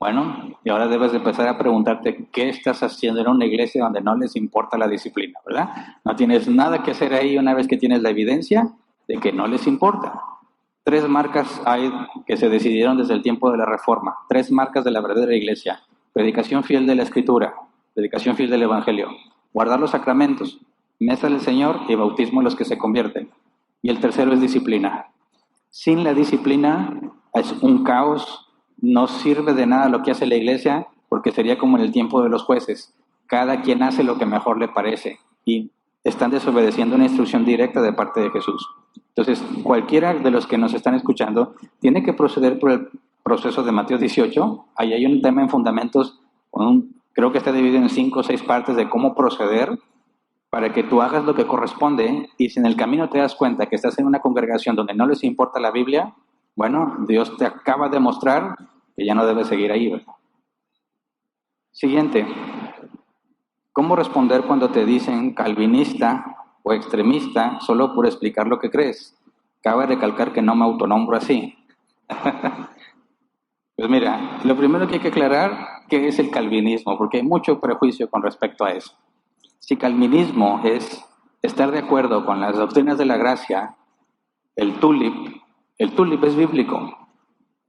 [SPEAKER 1] bueno, y ahora debes de empezar a preguntarte qué estás haciendo en una iglesia donde no les importa la disciplina, ¿verdad? No tienes nada que hacer ahí una vez que tienes la evidencia de que no les importa. 3 marcas hay que se decidieron desde el tiempo de la Reforma. 3 marcas de la verdadera iglesia. Predicación fiel de la Escritura, predicación fiel del Evangelio, guardar los sacramentos, mesa del Señor y bautismo de los que se convierten. Y el tercero es disciplina. Sin la disciplina es un caos, no sirve de nada lo que hace la iglesia, porque sería como en el tiempo de los jueces. Cada quien hace lo que mejor le parece y están desobedeciendo una instrucción directa de parte de Jesús. Entonces, cualquiera de los que nos están escuchando tiene que proceder por el proceso de Mateo 18. Ahí hay un tema en fundamentos, creo que está dividido en 5 o 6 partes de cómo proceder para que tú hagas lo que corresponde, y si en el camino te das cuenta que estás en una congregación donde no les importa la Biblia, bueno, Dios te acaba de mostrar que ya no debes seguir ahí, ¿verdad? Siguiente. ¿Cómo responder cuando te dicen calvinista o extremista solo por explicar lo que crees? Cabe recalcar que no me autonombro así. Pues mira, lo primero que hay que aclarar, ¿qué es el calvinismo? Porque hay mucho prejuicio con respecto a eso. Si calvinismo es estar de acuerdo con las doctrinas de la gracia, el tulip es bíblico.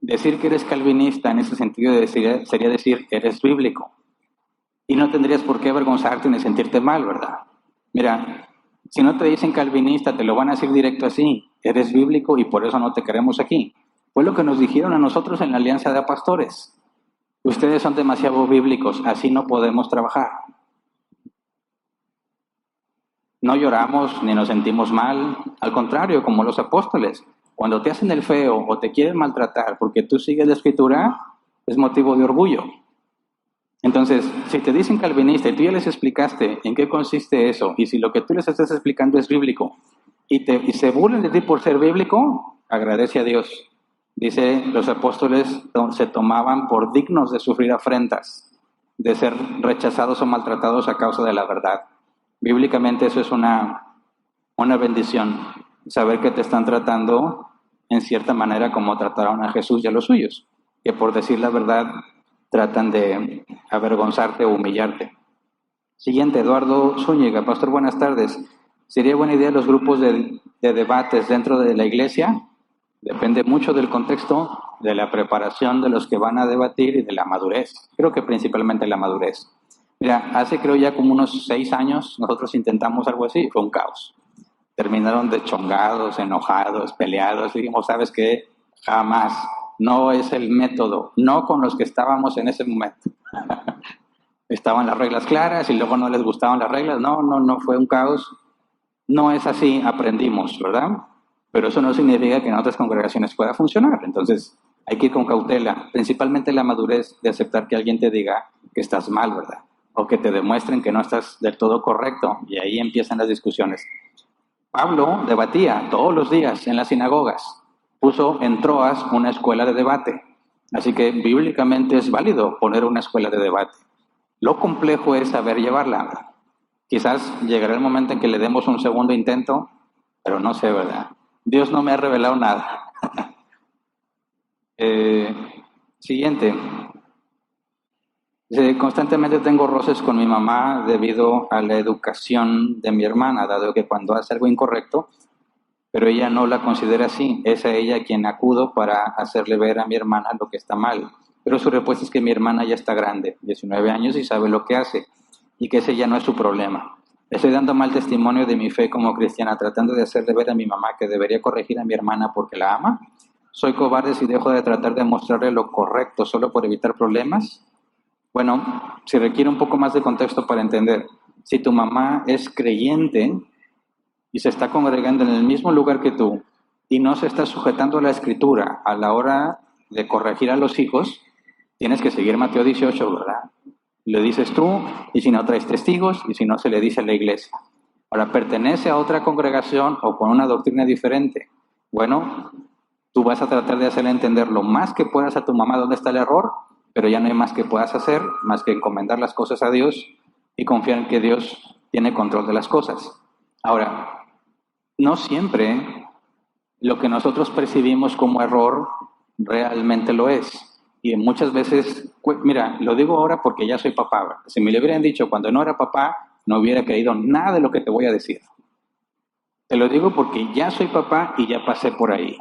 [SPEAKER 1] Decir que eres calvinista en ese sentido sería decir que eres bíblico. Y no tendrías por qué avergonzarte ni sentirte mal, ¿verdad? Mira, si no te dicen calvinista, te lo van a decir directo así. Eres bíblico y por eso no te queremos aquí. Fue lo que nos dijeron a nosotros en la Alianza de Pastores. Ustedes son demasiado bíblicos, así no podemos trabajar. No lloramos ni nos sentimos mal, al contrario, como los apóstoles. Cuando te hacen el feo o te quieren maltratar porque tú sigues la Escritura, es motivo de orgullo. Entonces, si te dicen calvinista y tú ya les explicaste en qué consiste eso, y si lo que tú les estás explicando es bíblico, y se burlan de ti por ser bíblico, agradece a Dios. Dice, los apóstoles se tomaban por dignos de sufrir afrentas, de ser rechazados o maltratados a causa de la verdad. Bíblicamente eso es una bendición, saber que te están tratando en cierta manera como trataron a Jesús y a los suyos, que por decir la verdad tratan de avergonzarte o humillarte. Siguiente, Eduardo Zúñiga. Pastor, buenas tardes. ¿Sería buena idea los grupos de debates dentro de la iglesia? Depende mucho del contexto, de la preparación de los que van a debatir y de la madurez. Creo que principalmente la madurez. Mira, hace creo ya como unos 6 años nosotros intentamos algo así y fue un caos. Terminaron deschongados, enojados, peleados. Dijimos, ¿sabes qué? Jamás. No es el método. No con los que estábamos en ese momento. Estaban las reglas claras y luego no les gustaban las reglas. No, fue un caos. No es así, aprendimos, ¿verdad? Pero eso no significa que en otras congregaciones pueda funcionar. Entonces, hay que ir con cautela, principalmente la madurez de aceptar que alguien te diga que estás mal, ¿verdad? O que te demuestren que no estás del todo correcto. Y ahí empiezan las discusiones. Pablo debatía todos los días en las sinagogas. Puso en Troas una escuela de debate. Así que bíblicamente es válido poner una escuela de debate. Lo complejo es saber llevarla. Quizás llegará el momento en que le demos un segundo intento, pero no sé, ¿verdad? Dios no me ha revelado nada. Siguiente. Constantemente tengo roces con mi mamá debido a la educación de mi hermana, dado que cuando hace algo incorrecto, pero ella no la considera así. Es a ella quien acudo para hacerle ver a mi hermana lo que está mal. Pero su respuesta es que mi hermana ya está grande, 19 años, y sabe lo que hace, y que ese ya no es su problema. Estoy dando mal testimonio de mi fe como cristiana, tratando de hacerle ver a mi mamá que debería corregir a mi hermana porque la ama. ¿Soy cobarde si dejo de tratar de mostrarle lo correcto solo por evitar problemas? Bueno, si requiere un poco más de contexto para entender. Si tu mamá es creyente y se está congregando en el mismo lugar que tú y no se está sujetando a la escritura a la hora de corregir a los hijos, tienes que seguir Mateo 18, ¿verdad? Le dices tú, y si no traes testigos, y si no se le dice a la iglesia. Ahora, pertenece a otra congregación o con una doctrina diferente. Bueno, tú vas a tratar de hacerle entender lo más que puedas a tu mamá dónde está el error, pero ya no hay más que puedas hacer, más que encomendar las cosas a Dios y confiar en que Dios tiene control de las cosas. Ahora, no siempre lo que nosotros percibimos como error realmente lo es. Y muchas veces, mira, lo digo ahora porque ya soy papá, ¿verdad? Si me lo hubieran dicho cuando no era papá, no hubiera creído nada de lo que te voy a decir. Te lo digo porque ya soy papá y ya pasé por ahí.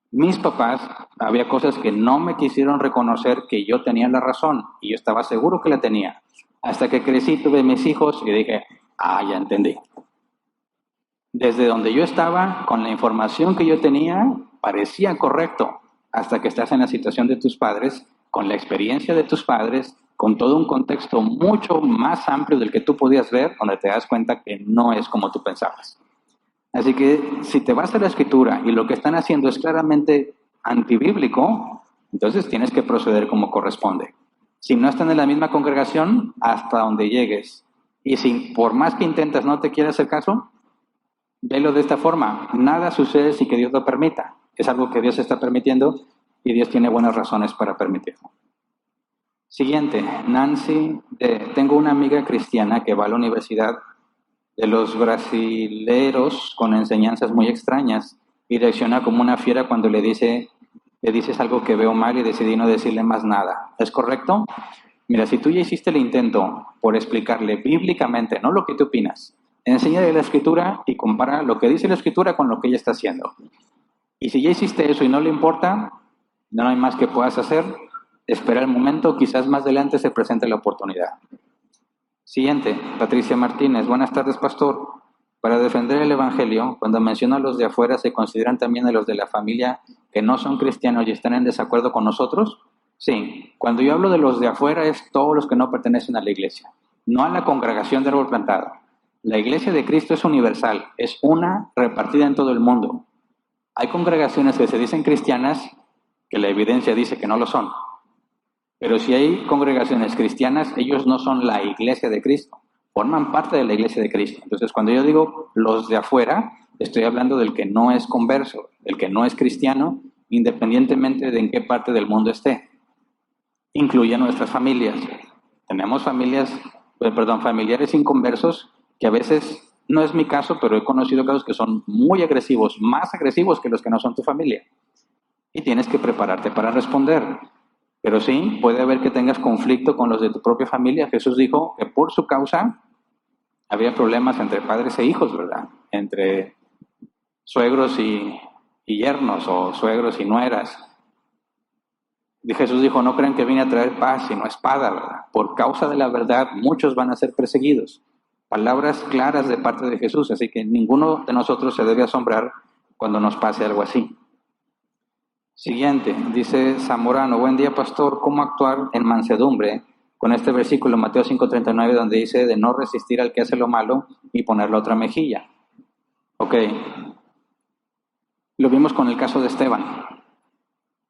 [SPEAKER 1] Mis papás, había cosas que no me quisieron reconocer que yo tenía la razón y yo estaba seguro que la tenía. Hasta que crecí, tuve mis hijos y dije, ya entendí. Desde donde yo estaba, con la información que yo tenía, parecía correcto, hasta que estás en la situación de tus padres, con la experiencia de tus padres, con todo un contexto mucho más amplio del que tú podías ver, donde te das cuenta que no es como tú pensabas. Así que si te vas a la escritura y lo que están haciendo es claramente antibíblico, entonces tienes que proceder como corresponde. Si no están en la misma congregación, hasta donde llegues. Y si por más que intentas no te quiere hacer caso, velo de esta forma. Nada sucede sin que Dios lo permita. Es algo que Dios está permitiendo y Dios tiene buenas razones para permitirlo. Siguiente, Nancy. Tengo una amiga cristiana que va a la universidad de los brasileros con enseñanzas muy extrañas y reacciona como una fiera cuando le dices algo que veo mal y decidí no decirle más nada. ¿Es correcto? Mira, si tú ya hiciste el intento por explicarle bíblicamente, no lo que tú opinas, enséñale la escritura y compara lo que dice la escritura con lo que ella está haciendo. Y si ya hiciste eso y no le importa, no hay más que puedas hacer. Espera el momento, quizás más adelante se presente la oportunidad. Siguiente, Patricia Martínez. Buenas tardes, pastor. Para defender el evangelio, cuando menciona a los de afuera, ¿se consideran también a los de la familia que no son cristianos y están en desacuerdo con nosotros? Sí, cuando yo hablo de los de afuera es todos los que no pertenecen a la iglesia, no a la congregación de árbol plantado. La iglesia de Cristo es universal, es una repartida en todo el mundo. Hay congregaciones que se dicen cristianas que la evidencia dice que no lo son. Pero si hay congregaciones cristianas, ellos no son la iglesia de Cristo, forman parte de la iglesia de Cristo. Entonces, cuando yo digo los de afuera, estoy hablando del que no es converso, del que no es cristiano, independientemente de en qué parte del mundo esté. Incluye a nuestras familias. Tenemos familiares inconversos que a veces No es mi caso, pero he conocido casos que son muy agresivos, más agresivos que los que no son tu familia. Y tienes que prepararte para responder. Pero sí, puede haber que tengas conflicto con los de tu propia familia. Jesús dijo que por su causa había problemas entre padres e hijos, ¿verdad? Entre suegros y yernos, o suegros y nueras. Y Jesús dijo, no crean que vine a traer paz, sino espada, ¿verdad? Por causa de la verdad, muchos van a ser perseguidos. Palabras claras de parte de Jesús, así que ninguno de nosotros se debe asombrar cuando nos pase algo así. Siguiente, dice Zamorano, buen día pastor, ¿cómo actuar en mansedumbre? Con este versículo, Mateo 5:39, donde dice de no resistir al que hace lo malo y poner la otra mejilla. Ok, lo vimos con el caso de Esteban.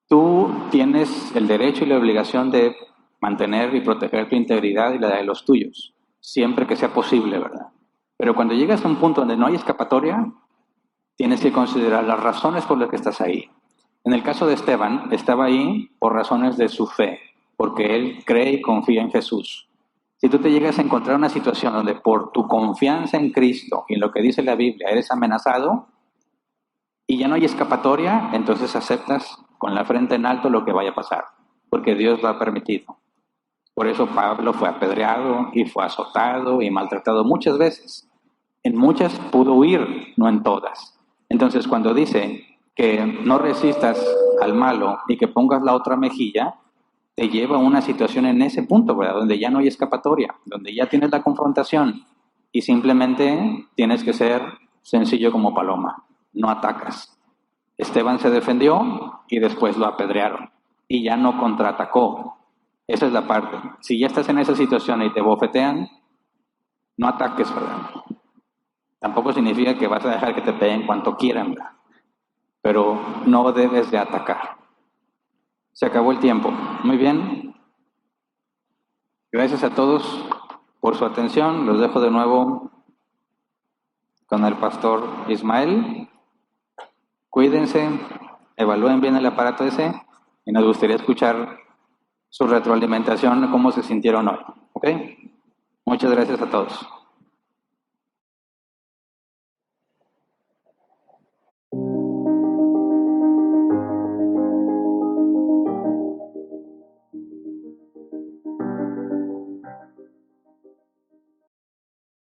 [SPEAKER 1] Tú tienes el derecho y la obligación de mantener y proteger tu integridad y la de los tuyos, siempre que sea posible, ¿verdad? Pero cuando llegas a un punto donde no hay escapatoria, tienes que considerar las razones por las que estás ahí. En el caso de Esteban, estaba ahí por razones de su fe, porque él cree y confía en Jesús. Si tú te llegas a encontrar una situación donde por tu confianza en Cristo y en lo que dice la Biblia eres amenazado y ya no hay escapatoria, entonces aceptas con la frente en alto lo que vaya a pasar, porque Dios lo ha permitido. Por eso Pablo fue apedreado y fue azotado y maltratado muchas veces. En muchas pudo huir, no en todas. Entonces, cuando dice que no resistas al malo y que pongas la otra mejilla, te lleva a una situación en ese punto, ¿verdad? Donde ya no hay escapatoria, donde ya tienes la confrontación y simplemente tienes que ser sencillo como paloma, no atacas. Esteban se defendió y después lo apedrearon y ya no contraatacó. Esa es la parte. Si ya estás en esa situación y te bofetean, no ataques, ¿verdad? Tampoco significa que vas a dejar que te peguen cuanto quieran, ¿verdad? Pero no debes de atacar. Se acabó el tiempo. Muy bien. Gracias a todos por su atención. Los dejo de nuevo con el pastor Ismael. Cuídense, evalúen bien el aparato ese y nos gustaría escuchar su retroalimentación, cómo se sintieron hoy. ¿Ok? Muchas gracias a todos.